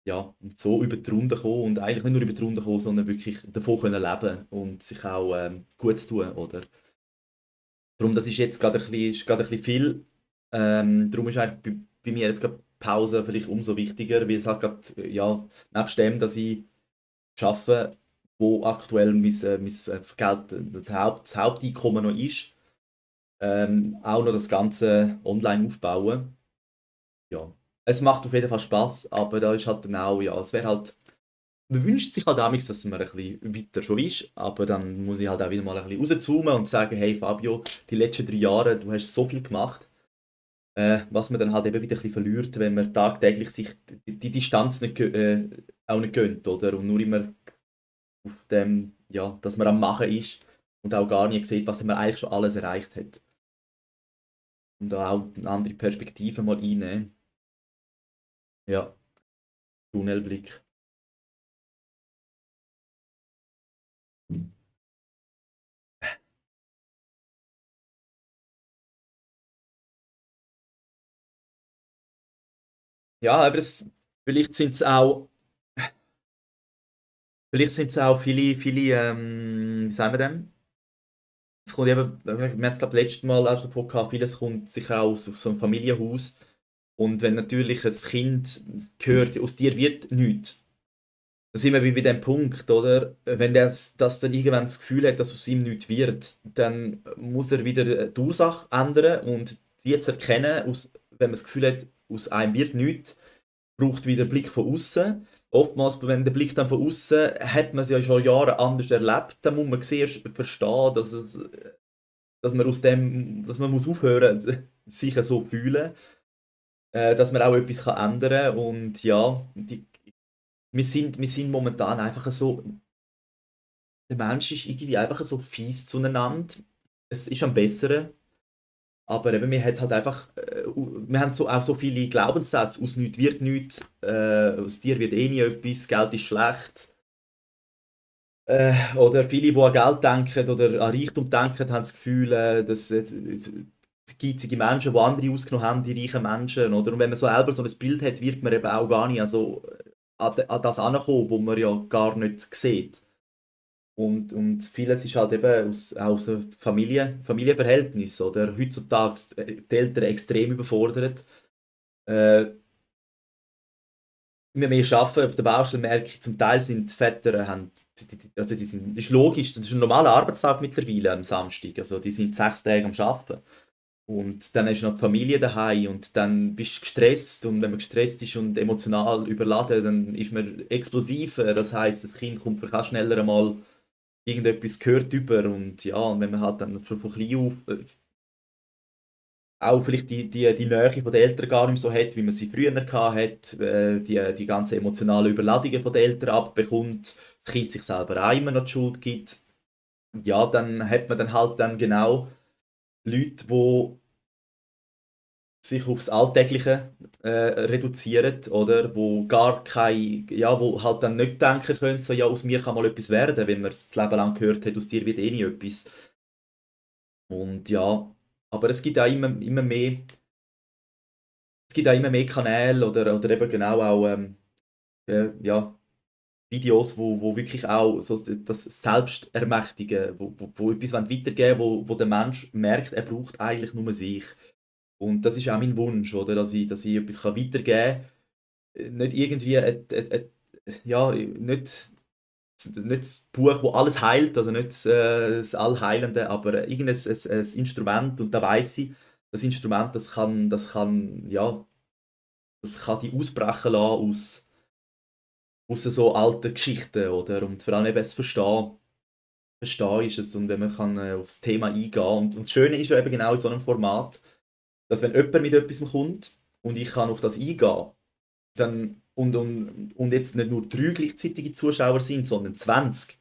ja, und so über die Runde kommen und eigentlich nicht nur über die Runde kommen, sondern wirklich davon können leben und sich auch gut zu tun, oder? Darum, das ist jetzt gerade ist gerade ein bisschen viel. Darum ist eigentlich bei mir jetzt gerade Pause vielleicht umso wichtiger, weil es halt gerade, ja, nebst dem, dass ich arbeite, wo aktuell mein Geld, das Haupteinkommen noch ist, auch noch das Ganze online aufbauen. Ja, es macht auf jeden Fall Spaß, aber da ist halt dann auch, ja, es wäre halt, man wünscht sich halt damals, dass man ein bisschen weiter schon ist, aber dann muss ich halt auch wieder mal ein bisschen rauszoomen und sagen, hey Fabio, die letzten 3 Jahre, du hast so viel gemacht, was man dann halt eben wieder ein bisschen verliert, wenn man tagtäglich sich die Distanz nicht, auch nicht gönnt, oder? Und nur immer auf dem, ja, dass man am Machen ist und auch gar nicht sieht, was man eigentlich schon alles erreicht hat. Und da auch eine andere Perspektive mal einnehmen. Ja, Tunnelblick. Ja, aber vielleicht sind es auch, vielleicht sind es auch viele, wie sagen wir dem? Es kommt eben, wir haben es glaube letztes Mal auch schon davon gehabt, vieles kommt sicher auch aus so einem Familienhaus. Und wenn natürlich ein Kind hört, aus dir wird nichts, dann sind wir wie bei dem Punkt, oder? Wenn das dann irgendwann das Gefühl hat, dass aus ihm nichts wird, dann muss er wieder die Ursache ändern und die zu erkennen, wenn man das Gefühl hat, aus einem wird nichts, braucht wieder Blick von außen. Oftmals, wenn der Blick dann von außen, hat man es ja schon Jahre anders erlebt, dann muss man zuerst verstehen, dass man aus dem, dass man muss aufhören, sich so fühlen, dass man auch etwas ändern kann. Und ja, wir sind momentan einfach so, der Mensch ist irgendwie einfach so fies zueinander. Es ist am Besseren, aber eben, wir hat halt einfach, wir haben so, auch so viele Glaubenssätze, aus nichts wird nichts, aus dir wird eh nie etwas, Geld ist schlecht. Oder viele, die an Geld denken oder an Reichtum denken, haben das Gefühl, dass jetzt, geizige Menschen, die andere ausgenommen haben, die reichen Menschen. Oder? Und wenn man so selber so ein Bild hat, wird man eben auch gar nicht also, an das herankommen, wo man ja gar nicht sieht. Und vieles ist halt eben aus einem Familienverhältnis. Oder? Heutzutage die Eltern extrem überfordert. Äh, immer mehr arbeiten auf der Baustelle, merke ich, zum Teil sind die Väter, also das ist logisch, das ist ein normaler Arbeitstag mittlerweile am Samstag, also die sind 6 Tage am Arbeiten. Und dann ist noch die Familie daheim und dann bist du gestresst und wenn man gestresst ist und emotional überladen, dann ist man explosiver. Das heißt, das Kind kommt vielleicht auch schneller einmal irgendetwas gehört über und ja, und wenn man halt dann schon von klein auf auch vielleicht die Nähe von den Eltern gar nicht mehr so hat, wie man sie früher hat, die ganzen emotionalen Überladungen von den Eltern abbekommt, das Kind sich selber auch immer noch die Schuld gibt, ja, dann hat man dann halt dann genau Leute, die sich aufs Alltägliche reduzieren, oder? Wo gar kein, ja, wo halt dann nicht denken können, so, ja, aus mir kann mal etwas werden, wenn man das Leben lang gehört hat, aus dir wird eh nie etwas. Und ja, aber es gibt auch immer mehr Kanäle oder eben genau auch ja, Videos, wo wirklich auch so das Selbstermächtigen, wo etwas weitergeben wollen, wo der Mensch merkt, er braucht eigentlich nur sich. Und das ist auch mein Wunsch, oder? Dass ich etwas weitergeben kann. Nicht irgendwie, ja, nicht das Buch, das alles heilt, also nicht das Allheilende, aber irgendein ein Instrument. Und da weiß ich, das Instrument, ja, das kann die ausbrechen lassen aus so alten Geschichten, oder? Und vor allem eben das Verstehen ist es und wenn man kann, aufs Thema eingehen. Und das Schöne ist ja eben genau in so einem Format, dass wenn jemand mit etwas kommt und ich kann auf das eingehen, dann, und jetzt nicht nur 3 gleichzeitige Zuschauer sind, sondern 20,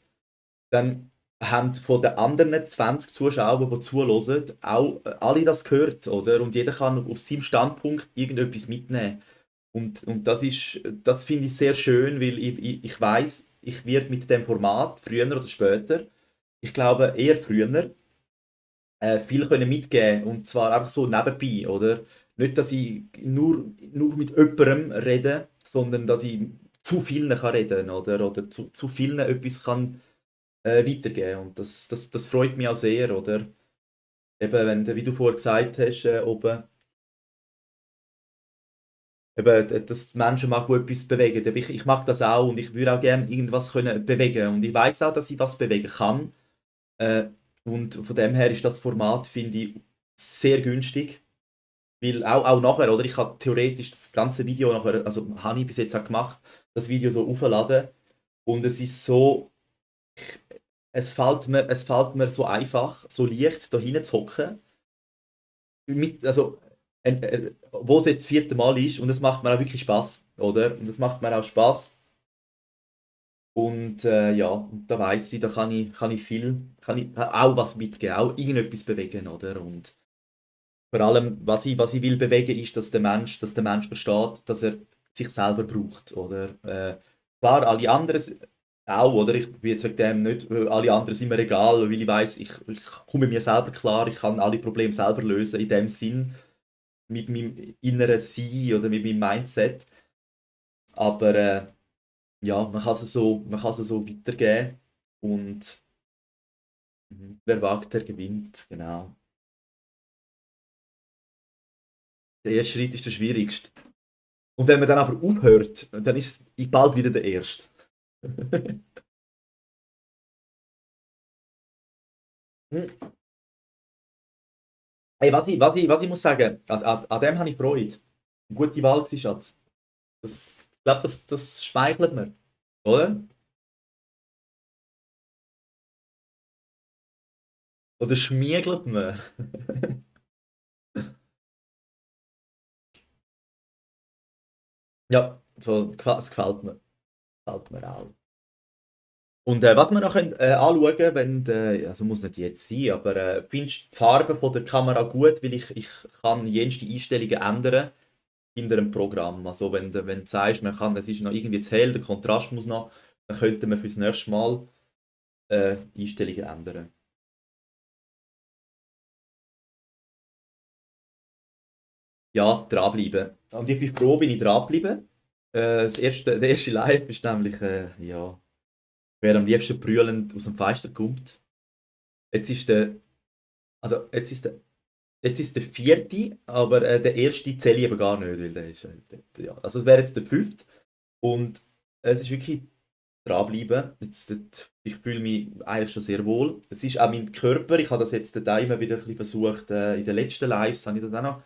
dann haben von den anderen 20 Zuschauern, die zuhören, auch alle das gehört, oder? Und jeder kann auf seinem Standpunkt irgendetwas mitnehmen. Und das finde ich sehr schön, weil ich weiß, ich werde mit dem Format früher oder später, ich glaube eher früher, viel können mitgeben und zwar einfach so nebenbei, oder? Nicht, dass ich nur mit jemandem rede, sondern dass ich zu vielen kann reden oder zu vielen etwas kann weitergeben. Und das freut mich auch sehr, oder? Eben, wenn, wie du vorher gesagt hast, dass die Menschen mal gut etwas bewegen. Eben, ich mag das auch und ich würde auch gerne irgendwas können bewegen. Und ich weiß auch, dass ich was bewegen kann. Äh, und von dem her ist das Format, finde ich, sehr günstig. Weil auch nachher, oder? Ich kann theoretisch das ganze Video nachher, also habe ich bis jetzt auch gemacht, das Video so aufladen. Und es ist so, es fällt mir so einfach, so leicht da hinten zu hocken. Also, wo es jetzt das vierte Mal ist. Und es macht mir auch wirklich Spaß, oder? Und es macht mir auch Spaß. Und ja, und da weiß ich, da kann ich viel, kann ich auch was mitgeben, auch irgendetwas bewegen, oder? Und vor allem, was ich will bewegen, ist, dass der Mensch versteht, dass er sich selber braucht, oder? Klar, alle anderen auch, oder? Ich bin jetzt wegen dem nicht, alle anderen sind mir egal, weil ich weiß, ich komme mit mir selber klar, ich kann alle Probleme selber lösen, in dem Sinn, mit meinem inneren Sein oder mit meinem Mindset. Aber ja, man kann es so weitergeben und wer wagt, der gewinnt, genau. Der erste Schritt ist der schwierigste. Und wenn man dann aber aufhört, dann ist es bald wieder der erste. Hm. Hey, was ich muss sagen, an dem habe ich Freude. Eine gute Wahl gewesen, Schatz. Ich glaube, das schmeichelt mir, oder? Oder schmiegelt mir. Ja, so, es gefällt mir auch. Und was wir noch können, anschauen können, wenn, also muss nicht jetzt sein, aber findest du die Farbe von der Kamera gut, weil ich kann jenste Einstellungen ändern in einem Programm. Also wenn du sagst, es ist noch irgendwie zu hell, der Kontrast muss noch, dann könnte man fürs nächste Mal Einstellungen ändern. Ja, dranbleiben. Und ich bin froh, bin ich dranbleiben. Der erste Live ist nämlich, ja, wer am liebsten brüllend aus dem Fenster kommt. Jetzt ist der, also jetzt ist der vierte, aber der erste zähle ich eben gar nicht, weil der ist, ja, also es wäre jetzt der fünfte und es ist wirklich dranbleiben. Ich fühle mich eigentlich schon sehr wohl. Es ist auch mein Körper, ich habe das jetzt da immer wieder ein bisschen versucht, in den letzten Lives habe ich das auch noch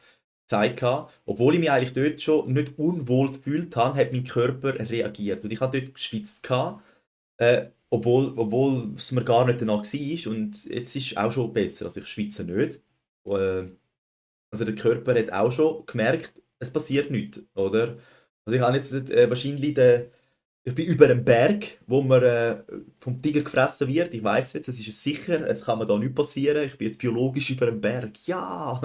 gezeigt, obwohl ich mich eigentlich dort schon nicht unwohl gefühlt habe, hat mein Körper reagiert und ich habe dort geschwitzt obwohl es mir gar nicht danach war und jetzt ist es auch schon besser, also ich schwitze nicht. Äh, also der Körper hat auch schon gemerkt, es passiert nichts, oder? Also ich habe jetzt nicht, wahrscheinlich ich bin über einem Berg, wo man vom Tiger gefressen wird. Ich weiß jetzt, es ist sicher, es kann mir da nicht passieren. Ich bin jetzt biologisch über einem Berg. Ja!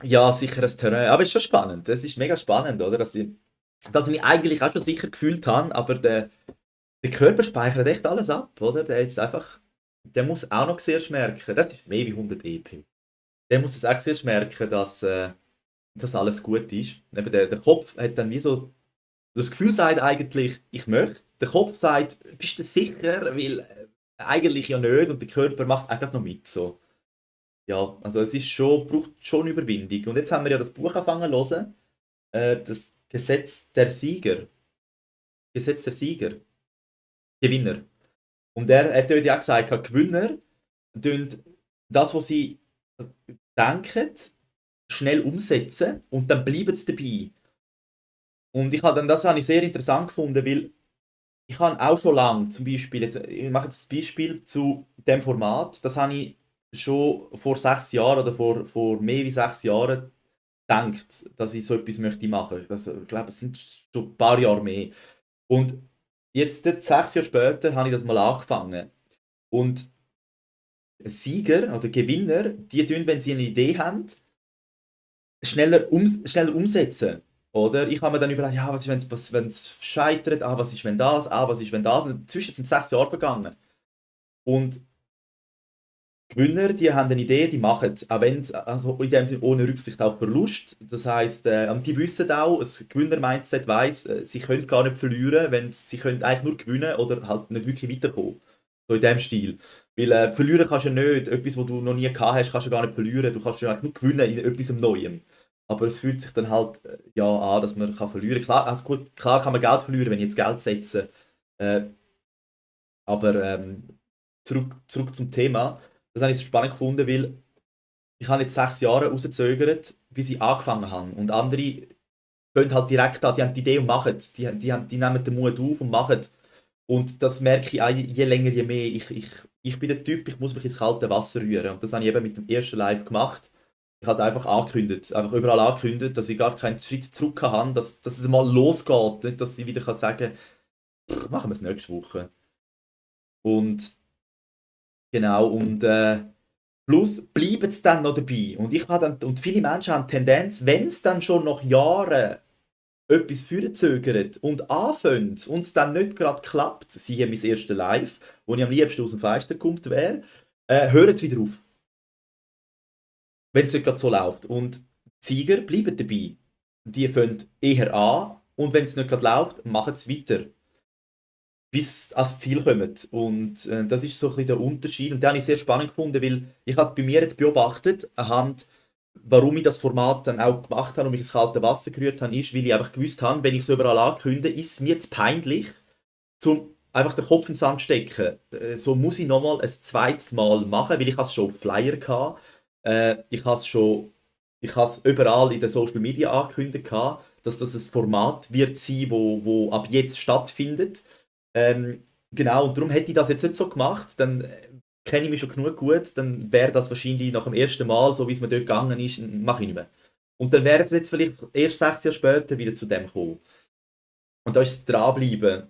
Ja, sicheres Terrain. Aber es ist schon spannend. Es ist mega spannend, oder? Dass ich mich eigentlich auch schon sicher gefühlt habe, aber der Körper speichert echt alles ab, oder? Der muss auch noch zuerst merken, das ist mehr wie 100 EP. Der muss es auch zuerst merken, dass alles gut ist. Eben der Kopf hat dann wie so, das Gefühl sagt eigentlich, ich möchte. Der Kopf sagt, bist du sicher? Weil eigentlich ja nicht und der Körper macht auch grad noch mit. So. Ja, also es ist schon, braucht schon Überwindung. Und jetzt haben wir ja das Buch angefangen zu hören, das Gesetz der Sieger. Gesetz der Sieger. Gewinner. Und er hat dort ja auch gesagt, Gewinner tun das, was sie denken, schnell umsetzen und dann bleiben sie dabei. Und das habe ich sehr interessant gefunden, weil ich habe auch schon lange, zum Beispiel, jetzt, ich mache jetzt ein Beispiel zu dem Format, das habe ich schon vor 6 Jahren oder vor mehr wie 6 Jahren gedacht, dass ich so etwas möchte machen. Ich glaube, es sind schon ein paar Jahre mehr. Und jetzt, 6 Jahre später, habe ich das mal angefangen. Und Sieger oder Gewinner, die tun, wenn sie eine Idee haben, schneller umsetzen. Oder? Ich habe mir dann überlegt, ja, was ist, wenn es scheitert? Ah, was ist, wenn das? Ah, was ist, wenn das? Und inzwischen sind 6 Jahre vergangen. Und Gewinner, die haben eine Idee, die machen, auch wenn also in dem Sinne ohne Rücksicht auf Verlust. Das heisst, die wissen auch, ein Gewinner-Mindset weiss, sie können gar nicht verlieren, wenn sie können eigentlich nur gewinnen oder halt nicht wirklich weiterkommen. So in dem Stil. Weil verlieren kannst du ja nicht, etwas, was du noch nie gehabt hast, kannst du gar nicht verlieren. Du kannst ja eigentlich nur gewinnen in etwas Neuem. Aber es fühlt sich dann halt ja an, dass man kann verlieren kann. Klar, also gut, klar kann man Geld verlieren, wenn ich jetzt Geld setze. Äh, aber zurück zum Thema. Das habe ich so spannend gefunden, weil ich habe jetzt 6 Jahre rausgezögert, bis ich angefangen habe. Und andere gehen halt direkt an, die haben die Idee und machen. Die nehmen den Mut auf und machen. Und das merke ich auch je länger, je mehr. Ich bin der Typ, ich muss mich ins kalte Wasser rühren. Und das habe ich eben mit dem ersten Live gemacht. Ich habe es einfach angekündigt, einfach überall angekündigt, dass ich gar keinen Schritt zurück habe, dass es mal losgeht. Nicht, dass ich wieder sagen kann, machen wir es nächste Woche. Und genau, und plus bleiben sie dann noch dabei. Und viele Menschen haben die Tendenz, wenn es dann schon nach Jahren etwas vorzögert und anfängt und es dann nicht gerade klappt, siehe mein erstes Live, wo ich am liebsten aus dem Fenster gekommen wäre, hören sie wieder auf, wenn es nicht gerade so läuft. Und die Sieger bleiben dabei. Die fangen eher an und wenn es nicht gerade läuft, machen sie weiter, bis sie ans Ziel kommen. Und das ist so ein bisschen der Unterschied. Und den habe ich sehr spannend gefunden, weil ich habe es bei mir jetzt beobachtet, anhand warum ich das Format dann auch gemacht habe und mich ins kalte Wasser gerührt habe, ist, weil ich einfach gewusst habe, wenn ich es überall ankündige, ist es mir zu peinlich, zum einfach den Kopf ins Sand stecken. So muss ich nochmal ein zweites Mal machen, weil ich es schon auf Flyer hatte. Ich habe es überall in den Social Media angekündigt, dass das ein Format wird sein, wo ab jetzt stattfindet. Genau, und darum hätte ich das jetzt nicht so gemacht, dann kenne ich mich schon genug gut, dann wäre das wahrscheinlich nach dem ersten Mal, so wie es mir dort gegangen ist, mache ich nicht mehr. Und dann wäre es jetzt vielleicht erst 6 Jahre später wieder zu dem gekommen. Und da ist es dranbleiben.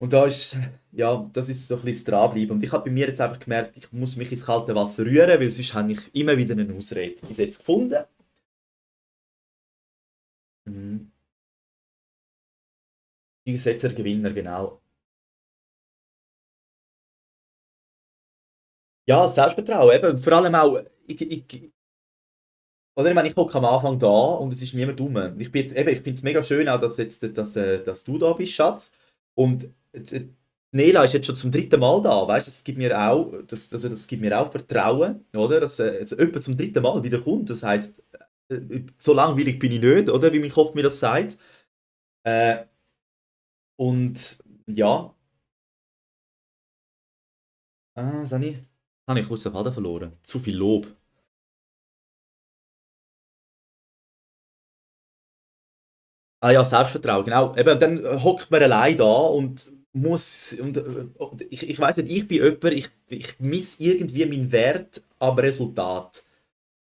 Und da ist, ja, das ist so ein bisschen das Dranbleiben. Und ich habe bei mir jetzt einfach gemerkt, ich muss mich ins kalte Wasser rühren, weil sonst habe ich immer wieder eine Ausrede bis jetzt gefunden. Mhm. Die Gesetzer Gewinner, genau. Ja, Selbstvertrauen, eben. Vor allem auch, oder ich meine, ich hocke am Anfang da und es ist niemand rum. Ich finde es mega schön, auch, dass du da bist, Schatz. Und Nela ist jetzt schon zum dritten Mal da, weißt du, das gibt mir auch Vertrauen, oder? Dass jemand zum dritten Mal wieder kommt. Das heisst, so langweilig bin ich nicht, oder? Wie mein Kopf mir das sagt. Äh, und ja, was habe ich? Habe ich kurz den Faden verloren. Zu viel Lob. Ah ja, Selbstvertrauen, genau. Eben, dann hockt man allein da und und ich weiß nicht, ich bin jemand, ich misse irgendwie meinen Wert am Resultat.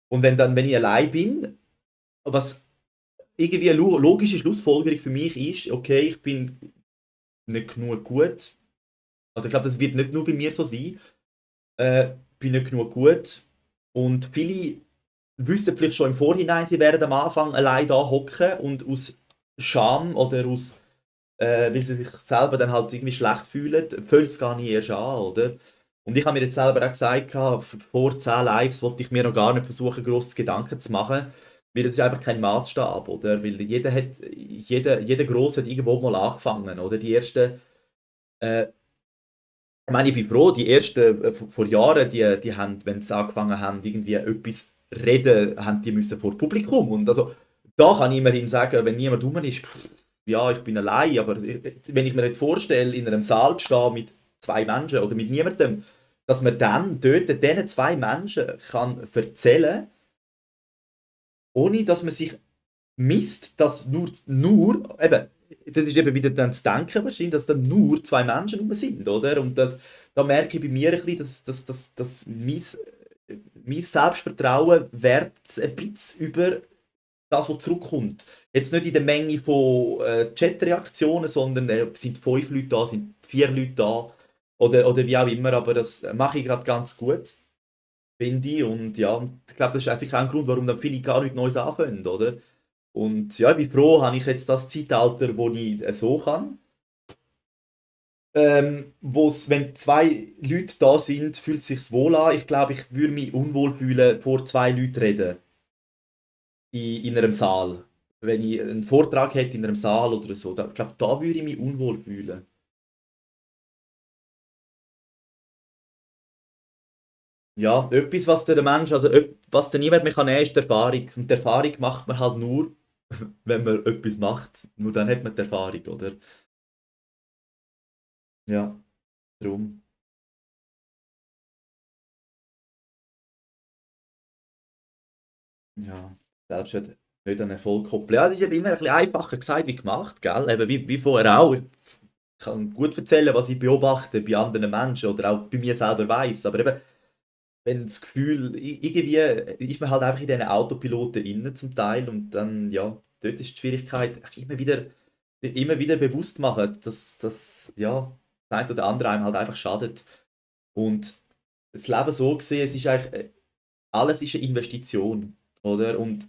Und wenn ich allein bin, was irgendwie eine logische Schlussfolgerung für mich ist, okay, ich bin nicht genug gut. Also ich glaube, das wird nicht nur bei mir so sein. Bin nicht genug gut. Und viele wissen vielleicht schon im Vorhinein, sie werden am Anfang allein da hocken und aus Scham oder weil sie sich selber dann halt irgendwie schlecht fühlen, fängt es gar nicht erst an, oder? Und ich habe mir jetzt selber auch gesagt, vor 10 Lives wollte ich mir noch gar nicht versuchen, grosse Gedanken zu machen, weil das ist einfach kein Maßstab, oder? Weil jeder Grosse hat irgendwo mal angefangen, oder? Äh, ich meine, ich bin froh, die ersten vor Jahren, die haben, wenn sie angefangen haben, irgendwie etwas reden, haben die müssen vor Publikum. Und also, da kann ich immerhin sagen, wenn niemand rum ist, ja, ich bin allein, aber wenn ich mir jetzt vorstelle, in einem Saal zu stehen mit 2 Menschen oder mit niemandem, dass man dann dort diesen 2 Menschen kann erzählen, ohne dass man sich misst, dass eben, das ist eben wieder dann das Denken wahrscheinlich, dass dann nur 2 Menschen rum sind, oder? Und da merke ich bei mir ein bisschen, dass mein Selbstvertrauen wert ein bisschen über das, was zurückkommt. Jetzt nicht in der Menge von Chatreaktionen, sondern sind 5 Leute da, sind 4 Leute da oder wie auch immer, aber das mache ich gerade ganz gut, finde ich. Und ja, ich glaube, das ist eigentlich auch ein Grund, warum dann viele gar nichts Neues anfangen, oder? Und ja, ich bin froh, habe ich jetzt das Zeitalter, wo ich so kann. Wenn zwei Leute da sind, fühlt es sich wohl an. Ich glaube, ich würde mich unwohl fühlen, vor zwei Leuten reden. In einem Saal. Wenn ich einen Vortrag hätte in einem Saal oder so, ich glaube, da würde ich mich unwohl fühlen. Ja, etwas, was der Mensch, also was der niemand mehr kann nehmen, ist die Erfahrung. Und die Erfahrung macht man halt nur, wenn man etwas macht. Nur dann hat man die Erfahrung, oder? Ja, darum. Ja, selbst wenn nicht an Erfolg koppeln. Ja, das ist eben immer ein bisschen einfacher gesagt wie gemacht, gell? Eben wie vorher auch. Ich kann gut erzählen, was ich beobachte bei anderen Menschen oder auch bei mir selber weiß. Aber eben, wenn das Gefühl, irgendwie ist man halt einfach in diesen Autopiloten inne zum Teil und dann, ja, dort ist die Schwierigkeit, echt immer wieder bewusst machen, dass ja, das eine oder andere einem halt einfach schadet. Und das Leben so gesehen, es ist eigentlich, alles ist eine Investition, oder? Und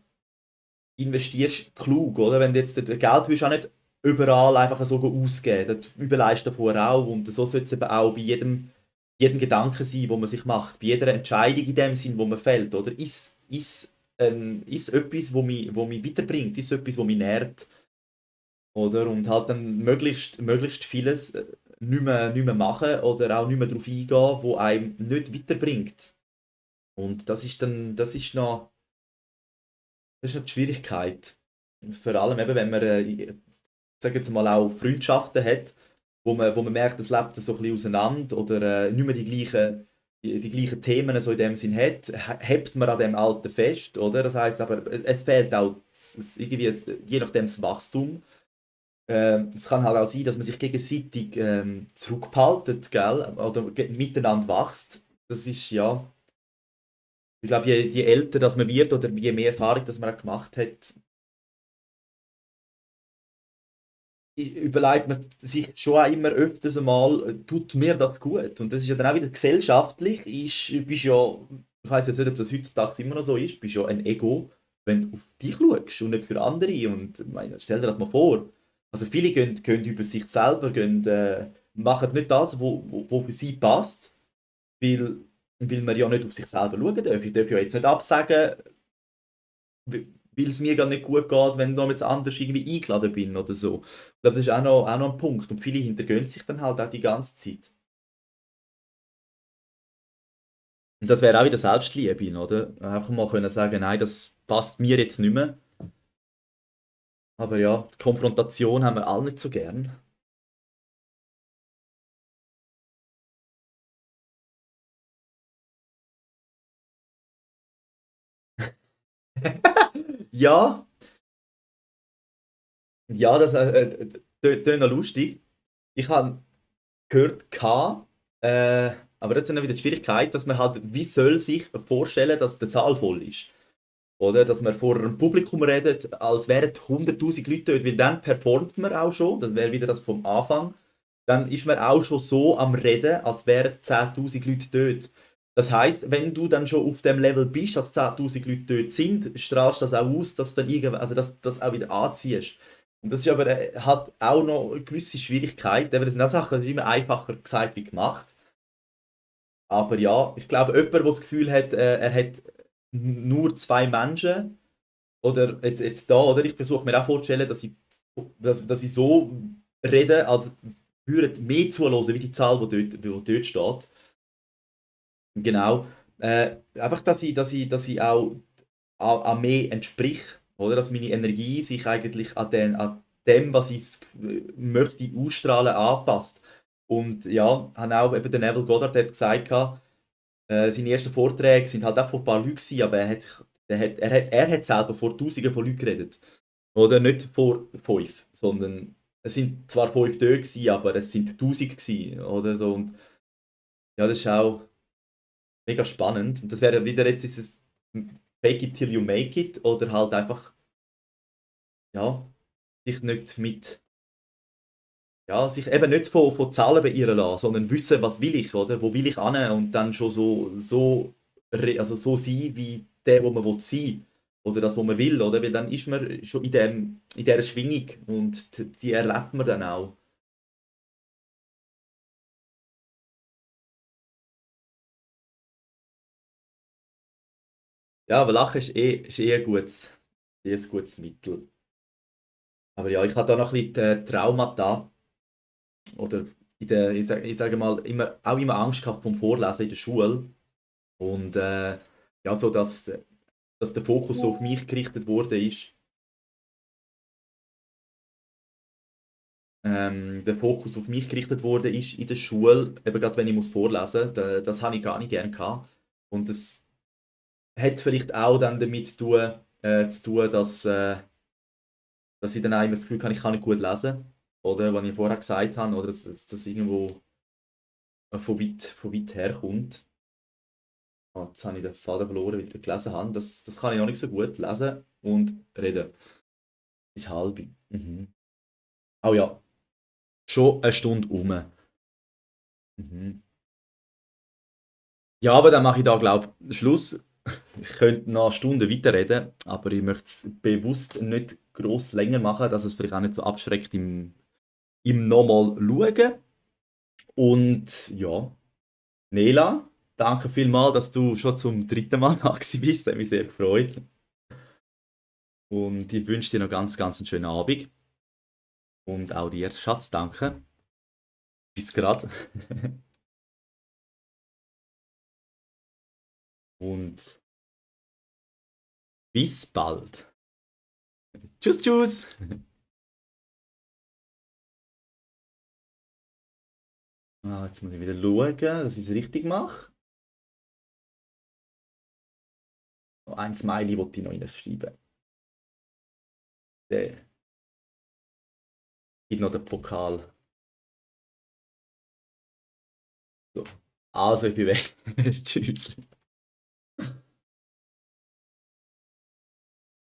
investierst klug, oder? Wenn du jetzt das Geld willst, auch nicht überall einfach so ausgeben. Das überlegst du vorher auch. Und so sollte es eben auch bei jedem Gedanken sein, wo man sich macht. Bei jeder Entscheidung in dem Sinn, wo man fällt, oder? Ist etwas, wo mich weiterbringt? Ist etwas, wo mich nährt? Oder? Und halt dann möglichst vieles nicht mehr machen oder auch nicht mehr darauf eingehen, wo einem nicht weiterbringt. Und das ist noch die Schwierigkeit. Vor allem eben, wenn man, ich sage jetzt mal, auch Freundschaften hat, wo man merkt, es lebt so ein bisschen auseinander oder nicht mehr die gleichen Themen so in dem Sinn hat, hebt man an dem Alten fest, oder? Das heißt aber, es fehlt auch irgendwie, je nachdem das Wachstum. Es kann halt auch sein, dass man sich gegenseitig zurückhaltet, gell? Oder miteinander wächst. Das ist ja, ich glaube, je älter das man wird oder je mehr Erfahrung das man auch gemacht hat, überlegt man sich schon auch immer öfters einmal, tut mir das gut? Und das ist ja dann auch wieder gesellschaftlich, bist ja, ich weiß jetzt nicht, ob das heutzutage immer noch so ist, bist ja ein Ego, wenn du auf dich schaust und nicht für andere. Und ich meine, stell dir das mal vor. Also viele gehen über sich selber, machen nicht das, wo für sie passt, weil, weil man ja nicht auf sich selber schauen darf. Ich darf ja jetzt nicht absagen, weil es mir gar nicht gut geht, wenn ich noch jetzt anders irgendwie eingeladen bin oder so. Das ist auch noch ein Punkt. Und viele hintergehen sich dann halt auch die ganze Zeit. Und das wäre auch wieder Selbstliebe, oder? Einfach mal können sagen, nein, das passt mir jetzt nicht mehr. Aber ja, die Konfrontation haben wir alle nicht so gern. Ja, ja, das tönt noch lustig. Ich habe gehört, aber das ist dann wieder die Schwierigkeit, dass man halt, wie soll sich vorstellen, dass der Saal voll ist. Oder? Dass man vor einem Publikum redet, als wären 100'000 Leute dort, weil dann performt man auch schon, das wäre wieder das vom Anfang. Dann ist man auch schon so am Reden, als wären 10'000 Leute dort. Das heißt, wenn du dann schon auf dem Level bist, dass 10'000 Leute dort sind, strahlst du das auch aus, dass du dann also dass du das auch wieder anziehst. Und das ist aber, hat auch noch eine gewisse Schwierigkeit. Aber das sind auch Sachen, das ist immer einfacher gesagt wie gemacht. Aber ja, ich glaube, jemand, der das Gefühl hat, er hat nur zwei Menschen, oder jetzt da, oder? Ich versuche mir auch vorzustellen, dass ich so rede, als würden mehr zuhören, wie die Zahl, die dort steht. Genau. Einfach, dass ich auch an mehr entsprich, oder? Dass meine Energie sich eigentlich an dem, was ich möchte ausstrahlen, anpasst. Und ja, haben auch eben der Neville Goddard hat gesagt, seine ersten Vorträge sind halt auch von ein paar Leuten gewesen, aber er hat selber vor Tausenden von Leuten geredet. Oder nicht vor fünf, sondern es sind zwar fünf da gewesen, aber es sind Tausend gewesen, oder so. Und ja, das ist auch mega spannend. Und das wäre wieder jetzt ist es Fake it till you make it oder halt einfach, ja, sich nicht mit, ja, sich eben nicht von Zahlen beirren lassen, sondern wissen, was will ich, oder? Wo will ich hin und dann schon also so sein, wie der, wo man will sein oder das, was man will, oder? Weil dann ist man schon in dieser Schwingung und die erlebt man dann auch. Ja, aber Lachen ist eh ein gutes Mittel. Aber ja, ich hatte da noch ein bisschen Traumata oder ich sage mal, auch immer Angst gehabt vom Vorlesen in der Schule. Und ja, so dass der Fokus so auf mich gerichtet wurde ist. Der Fokus auf mich gerichtet wurde ist in der Schule, eben gerade wenn ich muss vorlesen muss, das habe ich gar nicht gerne gehabt. Und das hat vielleicht auch dann damit zu tun, dass ich dann auch immer das Gefühl habe, ich kann nicht gut lesen. Oder, was ich vorher gesagt habe, oder dass das irgendwo von weit herkommt. Ah, jetzt habe ich den Faden verloren, weil ich den gelesen habe. Das kann ich noch nicht so gut lesen und reden. Ist halb. Mhm. Oh ja, schon eine Stunde um. Mhm. Ja, aber dann mache ich da, glaube ich, Schluss. Ich könnte noch eine Stunde weiterreden, aber ich möchte es bewusst nicht gross länger machen, dass es vielleicht auch nicht so abschreckt im nochmal schauen. Und ja, Nela, danke vielmals, dass du schon zum dritten Mal da gewesen bist. Das hat mich sehr gefreut. Und ich wünsche dir noch ganz, ganz einen schönen Abend. Und auch dir, Schatz, danke. Bis gerade. Und bis bald. Tschüss, tschüss. Ah, jetzt muss ich wieder schauen, dass ich es richtig mache. Noch ein Smiley wollte ich noch reinschreiben. Der gibt noch den Pokal. So. Also, ich bin weg. Tschüss.